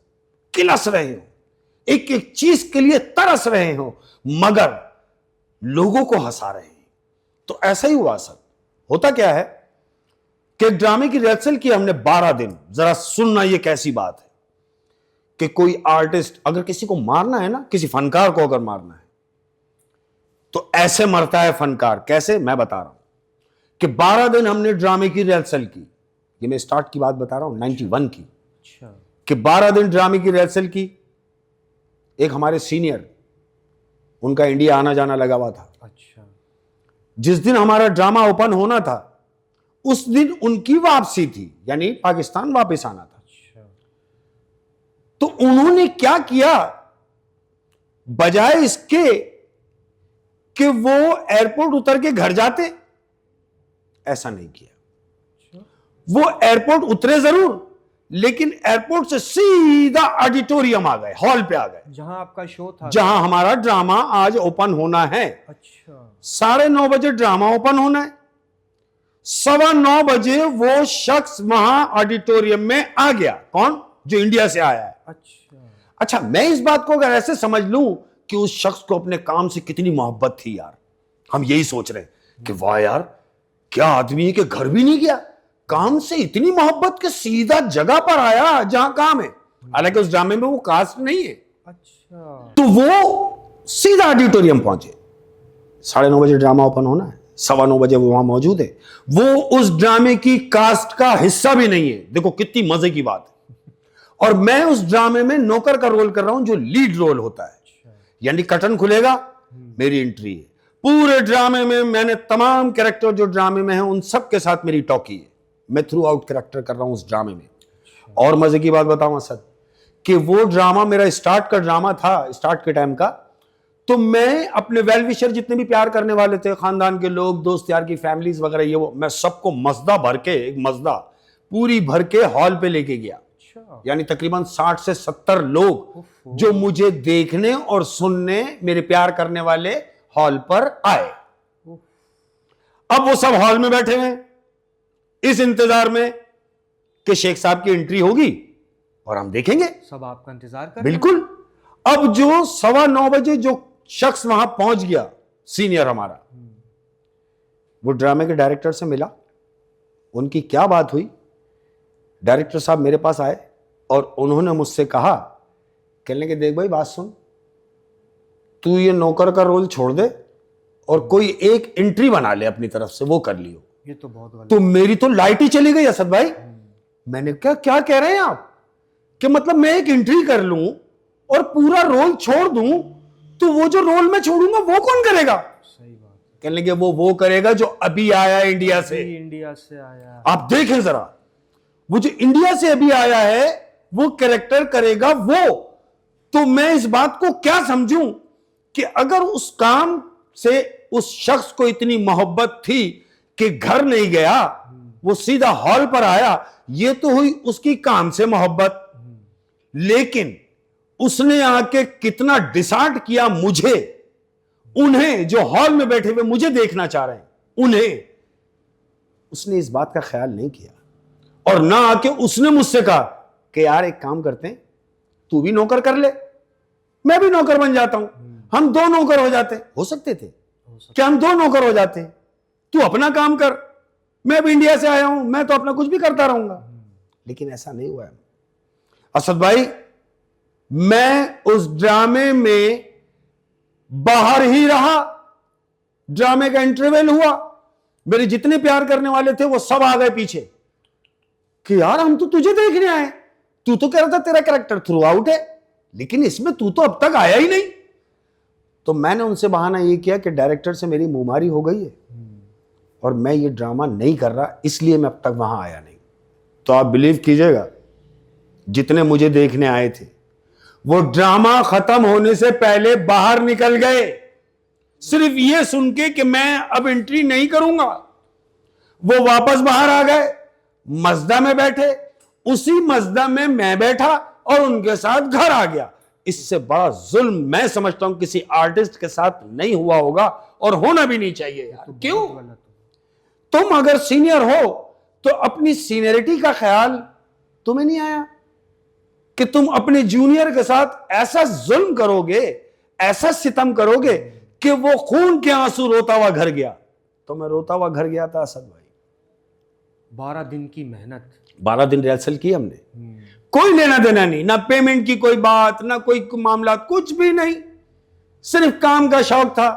किलस रहे हो, एक एक चीज के लिए तरस रहे हो, मगर लोगों को हंसा रहे हैं। तो ऐसा ही हुआ सर। होता क्या है कि एक ड्रामे की रिहर्सल की हमने 12 दिन। जरा सुनना, ये कैसी बात है कि कोई आर्टिस्ट अगर किसी को मारना है ना, किसी फनकार को अगर मारना है तो ऐसे मरता है फनकार। कैसे, मैं बता रहा हूं कि 12 दिन हमने ड्रामे की रिहर्सल की। ये मैं स्टार्ट की बात बता रहा हूं, 91 की। अच्छा। कि 12 दिन ड्रामे की रिहर्सल की। एक हमारे सीनियर, उनका इंडिया आना जाना लगा हुआ था। अच्छा। जिस दिन हमारा ड्रामा ओपन होना था उस दिन उनकी वापसी थी, यानी पाकिस्तान वापस आना था। अच्छा। तो उन्होंने क्या किया, बजाय इसके कि वो एयरपोर्ट उतर के घर जाते, ऐसा नहीं किया। वो एयरपोर्ट उतरे जरूर, लेकिन एयरपोर्ट से सीधा ऑडिटोरियम आ गए, हॉल पे आ गए, जहां आपका शो था, जहां हमारा ड्रामा आज ओपन होना है। अच्छा। 9:30 बजे ड्रामा ओपन होना है, 9:15 बजे वो शख्स वहां ऑडिटोरियम में आ गया। कौन? जो इंडिया से आया है। अच्छा, मैं इस बात को अगर ऐसे समझ लूं कि उस शख्स को अपने काम से कितनी मोहब्बत थी यार, हम यही सोच रहे हैं कि वाह यार, क्या आदमी है कि घर भी नहीं गया, काम से इतनी मोहब्बत के सीधा जगह पर आया जहां काम है। हालांकि उस ड्रामे में वो कास्ट नहीं है। अच्छा। तो वो सीधा ऑडिटोरियम पहुंचे। 9:30 बजे ड्रामा ओपन होना है, 9:15 बजे वो वहां मौजूद है। वो उस ड्रामे की कास्ट का हिस्सा भी नहीं है। देखो कितनी मजे की बात है। और मैं उस ड्रामे में नौकर का रोल कर रहा हूं, जो लीड रोल होता है। यानी कर्टन खुलेगा, मेरी एंट्री है। पूरे ड्रामे में मैंने तमाम कैरेक्टर जो ड्रामे में हैं उन सब के साथ मेरी टॉकी है। मैं थ्रू आउट कैरेक्टर कर रहा हूं उस ड्रामे में। और मजे की बात बताऊं असद, कि वो ड्रामा मेरा स्टार्ट का ड्रामा था, स्टार्ट के टाइम का। तो मैं अपने वेल विशर जितने भी प्यार करने वाले थे, खानदान के लोग, दोस्त यार की फैमिलीज वगैरह, ये वो, मैं सबको मजदा भर के, एक मजदा पूरी भर के हॉल पे लेके गया। यानी तकरीबन 60 से 70 लोग जो मुझे देखने और सुनने, मेरे प्यार करने वाले हॉल पर आए। अब वो सब हॉल में बैठे हैं इस इंतजार में कि शेख साहब की एंट्री होगी और हम देखेंगे। सब आपका इंतजार कर बिल्कुल। अब जो 9:15 बजे जो शख्स वहां पहुंच गया, सीनियर हमारा, वो ड्रामे के डायरेक्टर से मिला। उनकी क्या बात हुई, डायरेक्टर साहब मेरे पास आए और उन्होंने मुझसे कहा, कहने के देख भाई बात सुन, तू ये नौकर का रोल छोड़ दे और कोई एक एंट्री बना ले अपनी तरफ से, वो कर लियो। ये तो बहुत गलत। तो मेरी तो लाइट ही चली गई असद भाई। मैंने क्या क्या कह रहे हैं आप, कि मतलब मैं एक एंट्री कर लूं और पूरा रोल छोड़ दूं, तो वो जो रोल मैं छोड़ूंगा वो कौन करेगा? सही बात है। कहने लगे वो करेगा जो अभी आया इंडिया से। इंडिया से आया। आप देखें जरा, वो जो इंडिया से अभी आया है वो कैरेक्टर करेगा वो। तो मैं इस बात को क्या समझूं कि अगर उस काम से उस शख्स को इतनी मोहब्बत थी कि घर नहीं गया, वो सीधा हॉल पर आया, ये तो हुई उसकी काम से मोहब्बत। लेकिन उसने आके कितना डिसार्ट किया मुझे, उन्हें जो हॉल में बैठे हुए मुझे देखना चाह रहे हैं, उन्हें उसने इस बात का ख्याल नहीं किया। और ना आके उसने मुझसे कहा कि यार एक काम करते हैं, तू भी नौकर कर ले, मैं भी नौकर बन जाता हूं, हम दो नौकर हो जाते। हो सकते थे क्या हम दो नौकर हो जाते? तू अपना काम कर, मैं भी इंडिया से आया हूं, मैं तो अपना कुछ भी करता रहूंगा। लेकिन ऐसा नहीं हुआ है असद भाई। मैं उस ड्रामे में बाहर ही रहा, ड्रामे का इंटरवल हुआ, मेरे जितने प्यार करने वाले थे वो सब आ गए पीछे कि यार हम तो तुझे देखने आए, तू तो कह रहा था तेरा कैरेक्टर थ्रू आउट है, लेकिन इसमें तू तो अब तक आया ही नहीं। तो मैंने उनसे बहाना ये किया कि डायरेक्टर से मेरी मुंहमारी हो गई है और मैं ये ड्रामा नहीं कर रहा, इसलिए मैं अब तक वहां आया नहीं। तो आप बिलीव कीजिएगा, जितने मुझे देखने आए थे वो ड्रामा खत्म होने से पहले बाहर निकल गए, सिर्फ ये सुन के कि मैं अब एंट्री नहीं करूंगा। वो वापस बाहर आ गए, मस्दा में बैठे, उसी मस्दा में मैं बैठा और उनके साथ घर आ गया। इससे बड़ा जुल्म मैं समझता हूं किसी आर्टिस्ट के साथ नहीं हुआ होगा और होना भी नहीं चाहिए यार। तो क्यों? गलत। तुम अगर सीनियर हो तो अपनी सीनियरिटी का ख्याल तुम्हें नहीं आया कि तुम अपने जूनियर के साथ ऐसा जुल्म करोगे, ऐसा सितम करोगे कि वो खून के आंसू रोता हुआ घर गया। तो मैं रोता हुआ घर गया था असद भाई। 12 दिन की मेहनत, 12 दिन रिहर्सल की हमने, कोई लेना देना नहीं, ना पेमेंट की कोई बात, ना कोई मामला, कुछ भी नहीं, सिर्फ काम का शौक था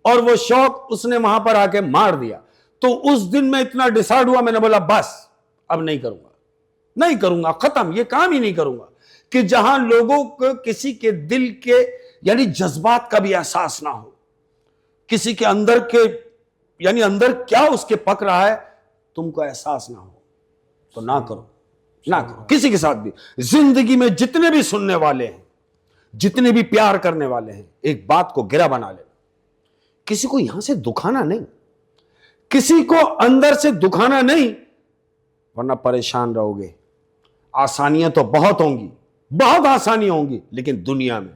और वो शौक उसने वहां पर आके मार दिया। तो उस दिन मैं इतना डिसाइड हुआ, मैंने बोला बस अब नहीं करूंगा, नहीं करूंगा, खत्म, ये काम ही नहीं करूंगा। कि जहां लोगों को किसी के दिल के यानी जज्बात का भी एहसास ना हो, किसी के अंदर के यानी अंदर क्या उसके पक रहा है तुमको एहसास ना हो, तो ना करो, ना करो किसी के साथ भी। जिंदगी में जितने भी सुनने वाले हैं, जितने भी प्यार करने वाले हैं, एक बात को गिरा बना ले, किसी को यहां से दुखाना नहीं, किसी को अंदर से दुखाना नहीं, वरना परेशान रहोगे। आसानियां तो बहुत होंगी, बहुत आसानियां होंगी, लेकिन दुनिया में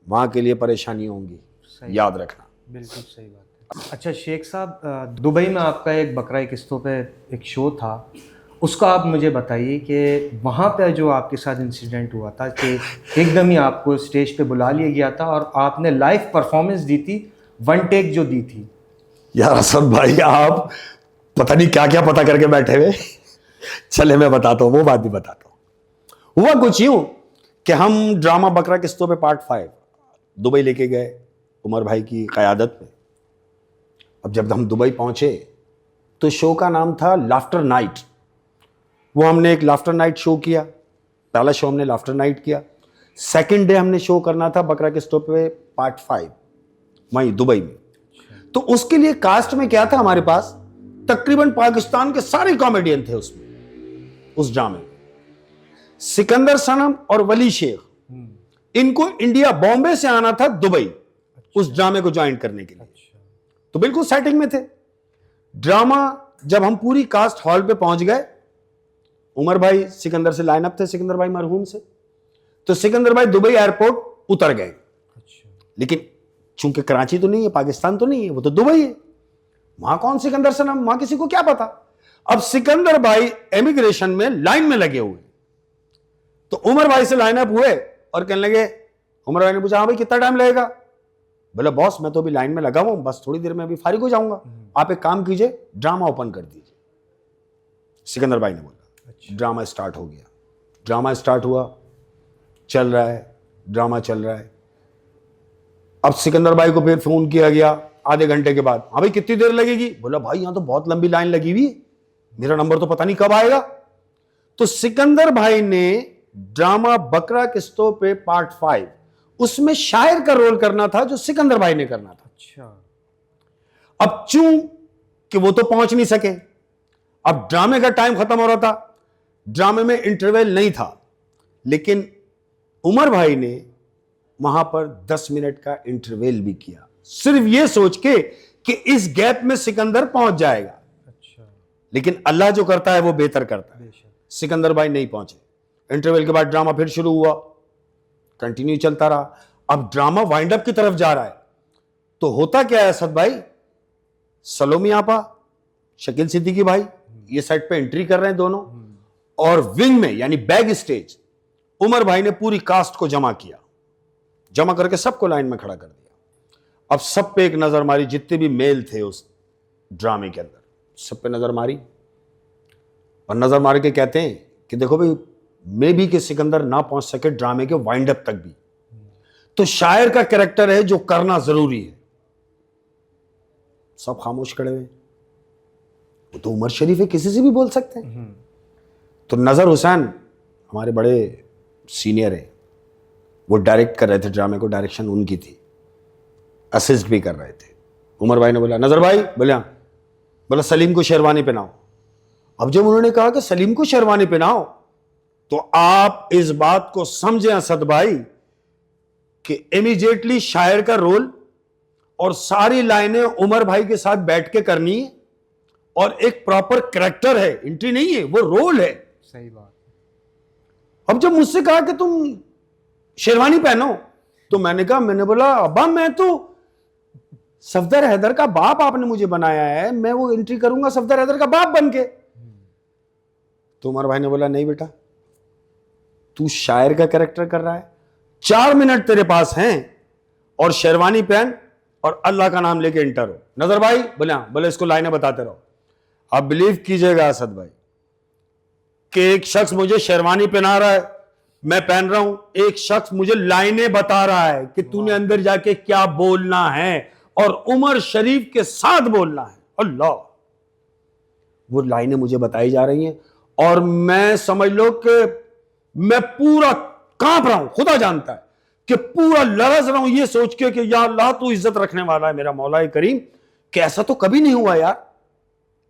वहां के लिए परेशानियां होंगी, याद रखना। बिल्कुल सही बात है। अच्छा शेख साहब, दुबई में आपका एक बकरा किस्तों पे एक शो था, उसका आप मुझे बताइए कि वहाँ पे जो आपके साथ इंसिडेंट हुआ था कि एकदम ही आपको स्टेज पे बुला लिया गया था और आपने लाइव परफॉर्मेंस दी थी, वन टेक जो दी थी। यार असद भाई, आप पता नहीं क्या क्या पता करके बैठे हुए। चले मैं बताता हूँ, वो बात भी बताता हूँ। हुआ कुछ यूं कि हम ड्रामा बकरा किस्तों पे पार्ट 5 दुबई लेके गए उमर भाई की क़यादत में। अब जब हम दुबई पहुंचे तो शो का नाम था लाफ्टर नाइट। वो हमने एक लाफ्टर नाइट शो किया। पहला शो हमने लाफ्टर नाइट किया। सेकंड डे हमने शो करना था बकरा के स्टॉप पे पार्ट 5 वहीं दुबई में। तो उसके लिए कास्ट में क्या था, हमारे पास तकरीबन पाकिस्तान के सारे कॉमेडियन थे उसमें, उस ड्रामे में। सिकंदर सनम और वली शेख, इनको इंडिया बॉम्बे से आना था दुबई उस ड्रामे को ज्वाइन करने के लिए। तो बिल्कुल सेटिंग में थे। ड्रामा जब हम पूरी कास्ट हॉल पे पहुंच गए, उमर भाई सिकंदर से लाइन अप थे, सिकंदर भाई मरहूम से। तो सिकंदर भाई दुबई एयरपोर्ट उतर गए। लेकिन चूंकि कराची तो नहीं है, पाकिस्तान तो नहीं है, वो तो दुबई है। वहां कौन सिकंदर सनम, वहां किसी को क्या पता। अब सिकंदर भाई इमिग्रेशन में लाइन में लगे हुए, तो उमर भाई से लाइन अप हुए और कहने लगे, उमर भाई ने पूछा, हाँ भाई कितना टाइम लगेगा? बोला बॉस मैं तो अभी लाइन में लगा हुआ हूं, बस थोड़ी देर में अभी फारिग हो जाऊंगा, आप एक काम कीजिए ड्रामा ओपन कर दीजिए। सिकंदर भाई ने बोला। ड्रामा स्टार्ट हो गया। ड्रामा स्टार्ट हुआ, चल रहा है, ड्रामा चल रहा है। अब सिकंदर भाई को फिर फोन किया गया आधे घंटे के बाद, हाँ भाई कितनी देर लगेगी? बोला भाई यहां तो बहुत लंबी लाइन लगी हुई, मेरा नंबर तो पता नहीं कब आएगा। तो सिकंदर भाई ने ड्रामा बकरा किस्तों पे पार्ट 5, उसमें शायर का रोल करना था जो सिकंदर भाई ने करना था। अच्छा। अब चूं कि वो तो पहुंच नहीं सके, अब ड्रामे का टाइम खत्म हो रहा था, ड्रामे में इंटरवल नहीं था, लेकिन उमर भाई ने वहां पर 10 मिनट का इंटरवल भी किया, सिर्फ ये सोच के कि इस गैप में सिकंदर पहुंच जाएगा। अच्छा। लेकिन अल्लाह जो करता है वो बेहतर करता है। सिकंदर भाई नहीं पहुंचे। इंटरवल के बाद ड्रामा फिर शुरू हुआ, कंटिन्यू चलता रहा। अब ड्रामा वाइंड अप की तरफ जा रहा है। तो होता क्या है असद भाई, सलोमी आपा, शकील सिद्दीकी भाई ये सेट पे एंट्री कर रहे हैं दोनों, और विंग में यानी बैग स्टेज उमर भाई ने पूरी कास्ट को जमा किया, जमा करके सबको लाइन में खड़ा कर दिया। अब सब पे एक नजर मारी, जितने भी मेल थे उस ड्रामे के अंदर सब पे नजर मारी, और नजर मार के कहते हैं कि देखो भाई मे भी कि सिकंदर ना पहुंच सके ड्रामे के वाइंड अप तक भी, तो शायर का कैरेक्टर है जो करना जरूरी है। सब खामोश खड़े हुए। वो तो उमर शरीफ है, किसी से भी बोल सकते हैं। तो नजर हुसैन हमारे बड़े सीनियर है, वो डायरेक्ट कर रहे थे ड्रामे को, डायरेक्शन उनकी थी, असिस्ट भी कर रहे थे। उमर भाई ने बोला नजर भाई, बोले हाँ। बोला सलीम को शेरवानी पहनाओ। अब जब उन्होंने कहा कि सलीम को शेरवानी पहनाओ, तो आप इस बात को समझें असद भाई कि इमीडिएटली शायर का रोल और सारी लाइनें उमर भाई के साथ बैठ के करनी है, और एक प्रॉपर कैरेक्टर है, एंट्री नहीं है, वो रोल है। सही बात। अब जब मुझसे कहा कि तुम शेरवानी पहनो, तो मैंने बोला अब्बा मैं तो सफदर हैदर का बाप आपने मुझे बनाया है, मैं वो एंट्री करूंगा सफदर हैदर का बाप बन के। तो उमर भाई ने बोला नहीं बेटा, तू शायर का कैरेक्टर कर रहा है, 4 मिनट तेरे पास हैं, और शेरवानी पहन और अल्लाह का नाम लेके एंटर हो। नजर भाई बोले हाँ। बोले इसको लाइनें बताते रहो। आप बिलीव कीजिएगा असद भाई कि एक शख्स मुझे शेरवानी पहना रहा है, मैं पहन रहा हूं, एक शख्स मुझे लाइनें बता रहा है कि तूने अंदर जाके क्या बोलना है, और उमर शरीफ के साथ बोलना है। अल्लाह, वो लाइनें मुझे बताई जा रही हैं, और मैं समझ लो कि मैं पूरा कांप रहा हूं, खुदा जानता है कि पूरा लरज रहा हूं ये सोच के कि या अल्लाह तू इज्जत रखने वाला है मेरा मौला करीम, कि ऐसा तो कभी नहीं हुआ यार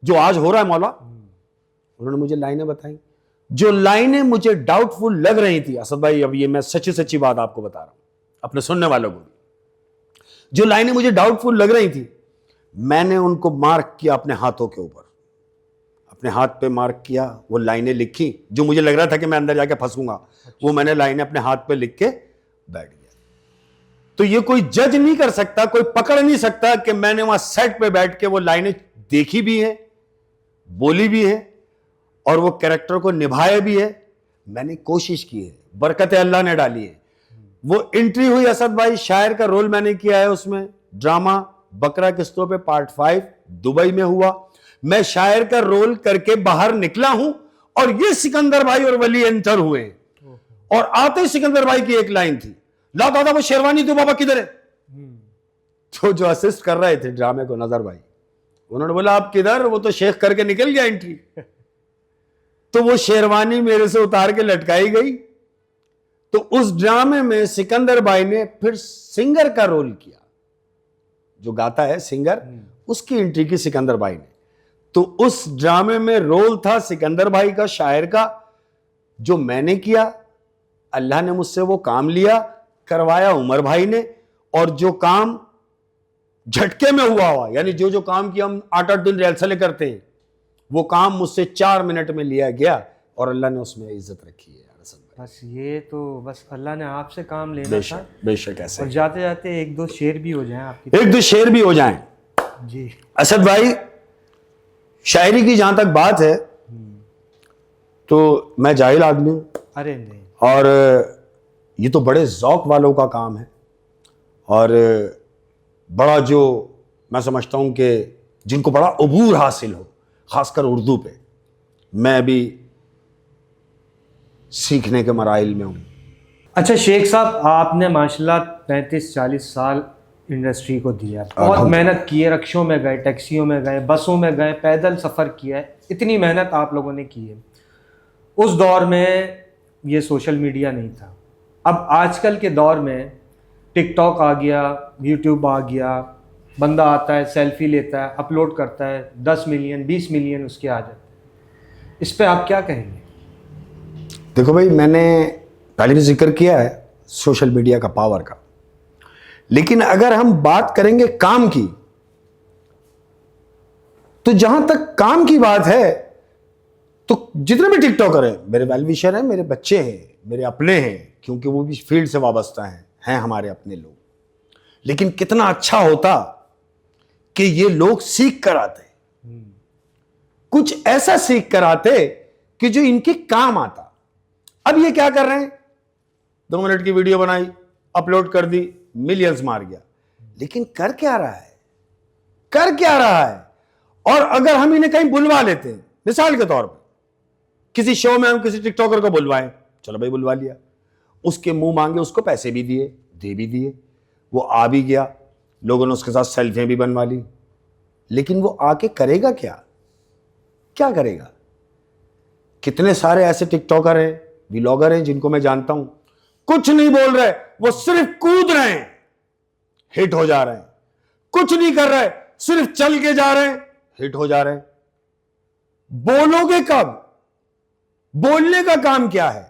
जो आज हो रहा है मौला। उन्होंने मुझे लाइनें बताई, जो लाइनें मुझे डाउटफुल लग रही थी असद भाई, अब ये मैं सच्ची सच्ची बात आपको बता रहा हूं अपने सुनने वालों को भी, जो लाइनें मुझे डाउटफुल लग रही थी, मैंने उनको मार्क किया अपने हाथों के ऊपर, अपने हाथ पे मार्क किया, वो लाइनें लिखी जो मुझे लग रहा था कि मैं अंदर जाके फंसूंगा, वो मैंने लाइनें अपने हाथ पे लिख के बैठ गया। तो ये कोई जज नहीं कर सकता, कोई पकड़ नहीं सकता कि मैंने वहां सेट पे बैठ के वो लाइनें देखी भी है, बोली भी है, और वो कैरेक्टर को निभाया भी है। मैंने कोशिश की है, बरकत अल्लाह ने डाली है। वो एंट्री हुई असद भाई, शायर का रोल मैंने किया है उसमें। ड्रामा बकरा किस्तों पे पार्ट 5 दुबई में हुआ। मैं शायर का रोल करके बाहर निकला हूं, और ये सिकंदर भाई और वली एंटर हुए, और आते ही सिकंदर भाई की एक लाइन थी, ला दादा वो शेरवानी तो बाबा किधर है। तो जो असिस्ट कर रहे थे ड्रामे को, नजर भाई उन्होंने बोला आप किधर, वो तो शेख करके निकल गया एंट्री। तो वो शेरवानी मेरे से उतार के लटकाई गई। तो उस ड्रामे में सिकंदर भाई ने फिर सिंगर का रोल किया, जो गाता है सिंगर, उसकी एंट्री की सिकंदर भाई ने। तो उस ड्रामे में रोल था सिकंदर भाई का, शायर का, जो मैंने किया। अल्लाह ने मुझसे वो काम लिया, करवाया उमर भाई ने। और जो काम झटके में हुआ, यानी जो काम किया हम 8-8 दिन रिहर्सल करते हैं, वो काम मुझसे 4 मिनट में लिया गया और अल्लाह ने उसमें इज्जत रखी है। बस ये तो बस अल्लाह ने आपसे काम लेना बेशक, था। बेशक ऐसे। और जाते जाते 1-2 शेर भी हो जाएं आपकी। 1-2 शेर भी हो जाएं। जी असद भाई, शायरी की जहां तक बात है तो मैं जाहिल आदमी हूं, अरे नहीं, और ये तो बड़े ज़ौक वालों का काम है। और बड़ा जो मैं समझता हूं कि जिनको बड़ा अबूर हासिल हो, खासकर उर्दू पे, मैं अभी सीखने के मराइल में हूं। अच्छा शेख साहब, आपने माशाल्लाह 35-40 साल इंडस्ट्री को दिया, बहुत मेहनत की है, रक्षों में गए, टैक्सियों में गए, बसों में गए, पैदल सफ़र किया है, इतनी मेहनत आप लोगों ने की है। उस दौर में ये सोशल मीडिया नहीं था। अब आजकल के दौर में टिकटॉक आ गया, यूट्यूब आ गया, बंदा आता है, सेल्फी लेता है, अपलोड करता है, 10 मिलियन 20 मिलियन उसके आ जाते हैं। इस पे आप क्या कहेंगे? देखो भाई, मैंने पहले भी जिक्र किया है सोशल मीडिया का पावर का, लेकिन अगर हम बात करेंगे काम की, तो जहां तक काम की बात है, तो जितने भी टिकटॉकर हैं मेरे वेल विशर हैं, मेरे बच्चे हैं, मेरे अपने हैं, क्योंकि वो भी फील्ड से वाबस्ता हैं हमारे अपने लोग। लेकिन कितना अच्छा होता कि ये लोग सीख कर आते, कुछ ऐसा सीख कर आते कि जो इनके काम आता। अब ये क्या कर रहे हैं, 2 मिनट की वीडियो बनाई, अपलोड कर दी, मिलियंस मार गया। लेकिन कर क्या रहा है, कर क्या रहा है? और अगर हम इन्हें कहीं बुलवा लेते हैं, मिसाल के तौर पर किसी शो में हम किसी टिकटॉकर को बुलवाएं, चलो भाई बुलवा लिया, उसके मुंह मांगे, उसको पैसे भी दिए, दे भी दिए, वो आ भी गया, लोगों ने उसके साथ सेल्फियां भी बनवा ली, लेकिन वो आके करेगा क्या? क्या करेगा? कितने सारे ऐसे टिकटॉकर हैं, व्लॉगर हैं जिनको मैं जानता हूं, कुछ नहीं बोल रहे, वो सिर्फ कूद रहे हैं, हिट हो जा रहे हैं। कुछ नहीं कर रहे, सिर्फ चल के जा रहे हैं, हिट हो जा रहे हैं। बोलोगे कब? बोलने का काम क्या है?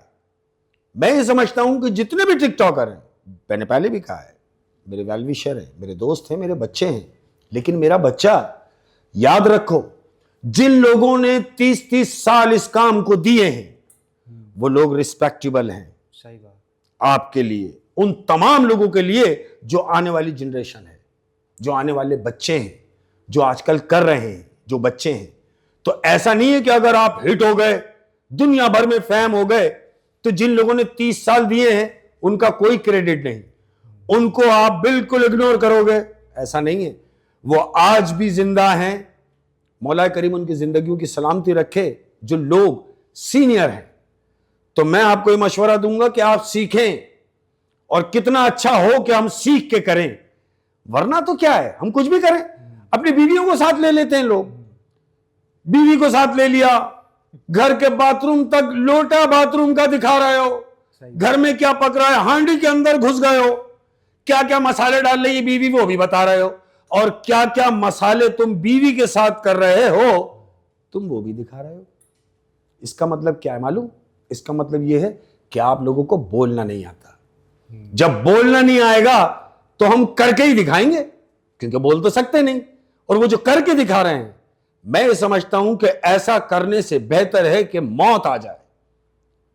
मैं ये समझता हूं कि जितने भी टिकटॉकर हैं, मैंने पहले भी कहा है, मेरे वेल विशर हैं, मेरे दोस्त हैं, मेरे बच्चे हैं, लेकिन मेरा बच्चा, याद रखो, जिन लोगों ने 30-30 साल इस काम को दिए हैं, वो लोग रिस्पेक्टेबल हैं। सही बात आपके लिए, उन तमाम लोगों के लिए जो आने वाली जनरेशन है, जो आने वाले बच्चे हैं, जो आजकल कर रहे हैं, जो बच्चे हैं। तो ऐसा नहीं है कि अगर आप हिट हो गए, दुनिया भर में फेम हो गए, तो जिन लोगों ने 30 साल दिए हैं उनका कोई क्रेडिट नहीं, उनको आप बिल्कुल इग्नोर करोगे, ऐसा नहीं है। वो आज भी जिंदा हैं। मौला करीम उनकी जिंदगियों की सलामती रखे, जो लोग सीनियर हैं। तो मैं आपको ये मशवरा दूंगा कि आप सीखें, और कितना अच्छा हो कि हम सीख के करें, वरना तो क्या है, हम कुछ भी करें। अपनी बीवियों को साथ ले लेते हैं लोग, बीवी को साथ ले लिया, घर के बाथरूम तक लोटा बाथरूम का दिखा रहे हो, घर में क्या पक रहा है हांडी के अंदर घुस गए हो, क्या क्या मसाले डाल रही है बीवी वो भी बता रहे हो, और क्या क्या मसाले तुम बीवी के साथ कर रहे हो तुम वो भी दिखा रहे हो। इसका मतलब क्या है मालूम? इसका मतलब यह है कि आप लोगों को बोलना नहीं आता। जब बोलना नहीं आएगा तो हम करके ही दिखाएंगे, क्योंकि बोल तो सकते नहीं। और वो जो करके दिखा रहे हैं, मैं ये समझता हूं कि ऐसा करने से बेहतर है कि मौत आ जाए।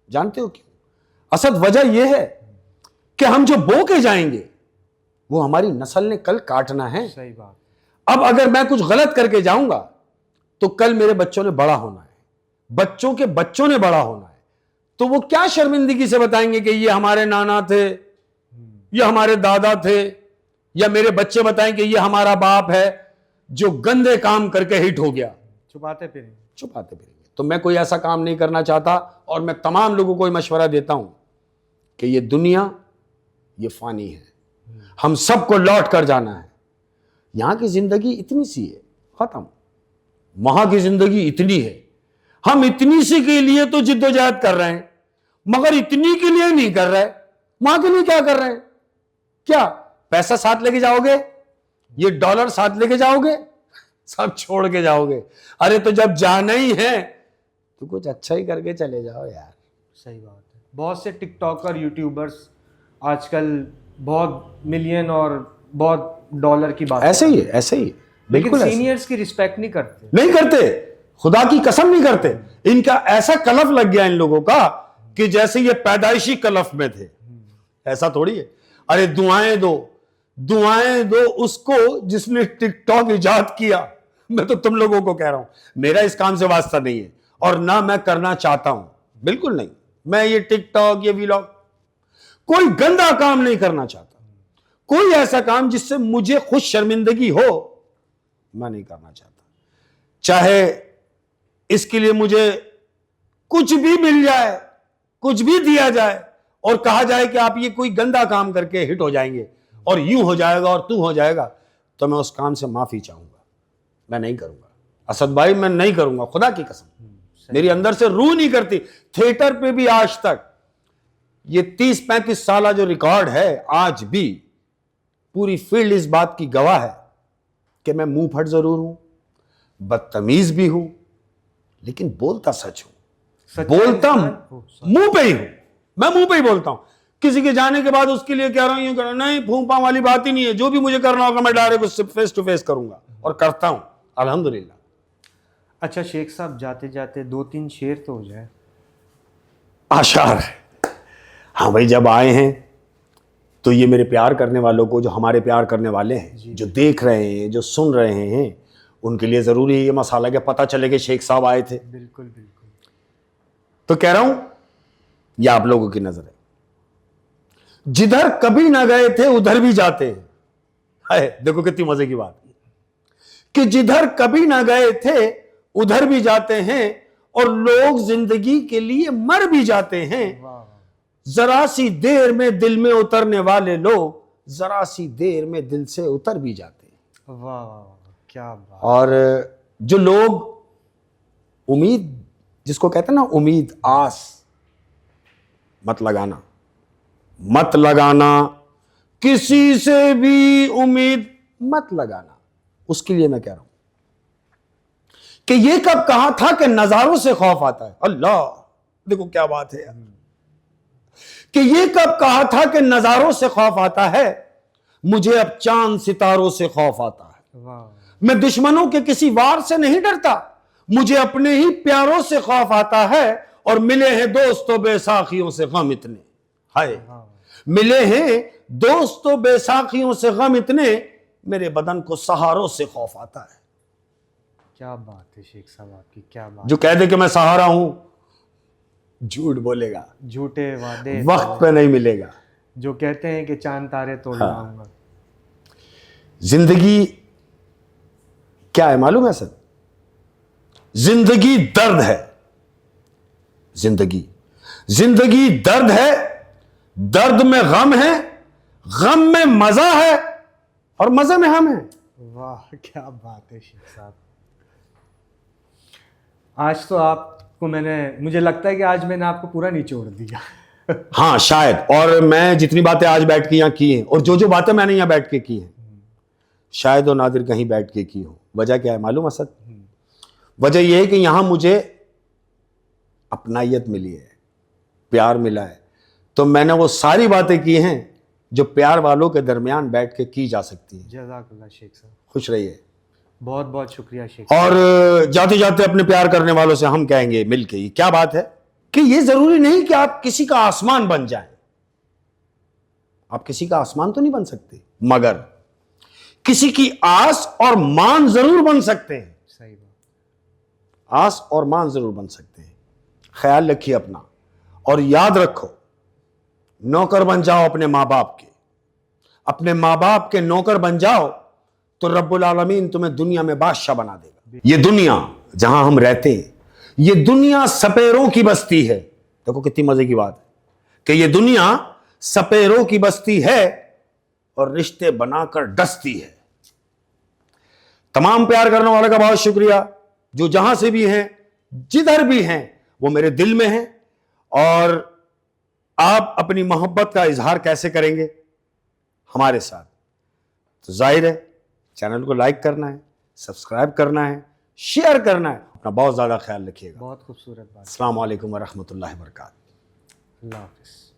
जानते हो क्यों असद? वजह यह है कि हम जो बो के जाएंगे वो हमारी नस्ल ने कल काटना है। सही बात। अब अगर मैं कुछ गलत करके जाऊंगा तो कल मेरे बच्चों ने बड़ा होना है, बच्चों के बच्चों ने बड़ा होना है, तो वो क्या शर्मिंदगी से बताएंगे कि ये हमारे नाना थे, ये हमारे दादा थे, या मेरे बच्चे बताएं कि ये हमारा बाप है जो गंदे काम करके हिट हो गया। छुपाते फिरेंगे, छुपाते फिरेंगे। तो मैं कोई ऐसा काम नहीं करना चाहता, और मैं तमाम लोगों को मशवरा देता हूं कि ये दुनिया ये फानी है, हम सबको लौट कर जाना है। यहां की जिंदगी इतनी सी है, खत्म। वहां की जिंदगी इतनी है, हम इतनी सी के लिए तो जिद्दोजहद कर रहे हैं, मगर इतनी के लिए नहीं कर रहे। वहां के लिए क्या कर रहे हैं? क्या पैसा साथ लेके जाओगे? ये डॉलर साथ लेके जाओगे? सब छोड़ के जाओगे? अरे तो जब जाना ही है तो कुछ अच्छा ही करके चले जाओ यार। सही बात है। बहुत से टिकटॉकर, यूट्यूबर्स आजकल बहुत मिलियन और बहुत डॉलर की बात ऐसे ही है, ऐसे ही है। लेकिन बिल्कुल ऐसे। सीनियर्स की रिस्पेक्ट नहीं करते। नहीं करते, खुदा की कसम नहीं करते। इनका ऐसा कलफ लग गया इन लोगों का कि जैसे ये पैदाइशी कलफ में थे। ऐसा थोड़ी है। अरे दुआएं दो, दुआएं दो उसको जिसने टिकटॉक इजाद किया। मैं तो तुम लोगों को कह रहा हूं, मेरा इस काम से वास्ता नहीं है और ना मैं करना चाहता हूं, बिल्कुल नहीं। मैं ये टिकटॉक, ये व्लॉग, कोई गंदा काम नहीं करना चाहता। कोई ऐसा काम जिससे मुझे खुद शर्मिंदगी हो, मैं नहीं करना चाहता। चाहे इसके लिए मुझे कुछ भी मिल जाए, कुछ भी दिया जाए और कहा जाए कि आप ये कोई गंदा काम करके हिट हो जाएंगे और यूं हो जाएगा और तू हो जाएगा, तो मैं उस काम से माफी चाहूंगा। मैं नहीं करूंगा असद भाई, मैं नहीं करूंगा, खुदा की कसम। मेरी अंदर से रूह नहीं करती। थिएटर पे भी आज तक ये 30-35 साल जो रिकॉर्ड है, आज भी पूरी फील्ड इस बात की गवाह है कि मैं मुंह फट जरूर हूं, बदतमीज भी हूं, लेकिन बोलता सच हूं। बोलता मुंह पे ही हूं, मैं मुंह पे ही बोलता हूं। किसी के जाने के बाद उसके लिए कह रहा हूं, यूं कर रहा हूं, नहीं, फूंपा वाली बात ही नहीं है। जो भी मुझे करना होगा मैं डायरेक्ट उससे फेस टू फेस करूंगा और करता हूं, अल्हम्दुलिल्लाह। अच्छा शेख साहब, जाते जाते 2-3 शेर तो हो जाए। आशार है। हाँ भाई, जब आए हैं तो ये मेरे प्यार करने वालों को, जो हमारे प्यार करने वाले हैं, जो देख रहे हैं, जो सुन रहे हैं, उनके लिए जरूरी है ये मसाला कि पता चले कि शेख साहब आए थे। बिल्कुल बिल्कुल। तो कह रहा हूं, ये आप लोगों की नजर है। जिधर कभी ना गए थे उधर भी जाते हैं। हाय, देखो कितनी मजे की बात कि जिधर कभी ना गए थे उधर भी जाते हैं और लोग जिंदगी के लिए मर भी जाते हैं। जरा सी देर में दिल में उतरने वाले लोग जरा सी देर में दिल से उतर भी जाते हैं। वाह वाह, क्या बात। और जो लोग उम्मीद, जिसको कहते हैं ना उम्मीद, आस मत लगाना, मत लगाना, किसी से भी उम्मीद मत लगाना। उसके लिए मैं कह रहा हूं कि ये कब कहा था कि नजारों से खौफ आता है। अल्लाह, देखो क्या बात है यार, कि ये कब कहा था कि नजारों से खौफ आता है, मुझे अब चांद सितारों से खौफ आता है। मैं दुश्मनों के किसी वार से नहीं डरता, मुझे अपने ही प्यारों से खौफ आता है। और मिले हैं दोस्तों बेसाखियों से गम इतने, हाय, मिले हैं दोस्तों बेसाखियों से गम इतने, मेरे बदन को सहारों से खौफ आता है। क्या बात है शेख साहब आपकी, क्या बात। जो कह दे कि मैं सहारा हूं, झूठ बोलेगा, झूठे वादे वक्त पे नहीं मिलेगा। जो कहते हैं कि चांद तारे तोड़ लाऊंगा। जिंदगी क्या है मालूम है सर? जिंदगी दर्द है। जिंदगी, जिंदगी दर्द है, दर्द में गम है, गम में मजा है और मजे में हम हैं। वाह क्या बात है शेख साहब। आज तो आपको मुझे लगता है कि आज मैंने आपको पूरा निचोड़ दिया। हाँ शायद, और मैं जितनी बातें आज बैठ के यहां की हैं और जो जो बातें मैंने यहां बैठ के की हैं, शायद वो नादिर कहीं बैठ के की हो। वजह क्या है मालूम असद? वजह यह है कि यहां मुझे अपनायत मिली है, प्यार मिला है। तो मैंने वो सारी बातें की हैं जो प्यार वालों के दरमियान बैठ के की जा सकती है। जज़ाकल्लाह शेख साहब, खुश रहिए। बहुत बहुत शुक्रिया शेख। और जाते जाते अपने प्यार करने वालों से हम कहेंगे मिलके, ये क्या बात है कि ये जरूरी नहीं कि आप किसी का आसमान बन जाएं। आप किसी का आसमान तो नहीं बन सकते, मगर किसी की आस और मान जरूर बन सकते हैं। सही बात। आस और मान जरूर बन सकते हैं। ख्याल रखिए अपना, और याद रखो, नौकर बन जाओ अपने मां बाप के, अपने मां बाप के नौकर बन जाओ तो रब्बुल आलमीन तुम्हें दुनिया में बादशाह बना देगा। ये दुनिया जहां हम रहते हैं, ये दुनिया सपेरों की बस्ती है। देखो कितनी मजे की बात है कि ये दुनिया सपेरों की बस्ती है और रिश्ते बनाकर डसती है। तमाम प्यार करने वालों का बहुत शुक्रिया, जो जहां से भी हैं, जिधर भी हैं, वो मेरे दिल में हैं। और आप अपनी मोहब्बत का इजहार कैसे करेंगे हमारे साथ? तो जाहिर है चैनल को लाइक करना है, सब्सक्राइब करना है, शेयर करना है। अपना बहुत ज्यादा ख्याल रखिएगा। बहुत खूबसूरत बात। अस्सलाम वालेकुम व रहमतुल्लाहि व बरकातहू। अल्लाह हाफिज़।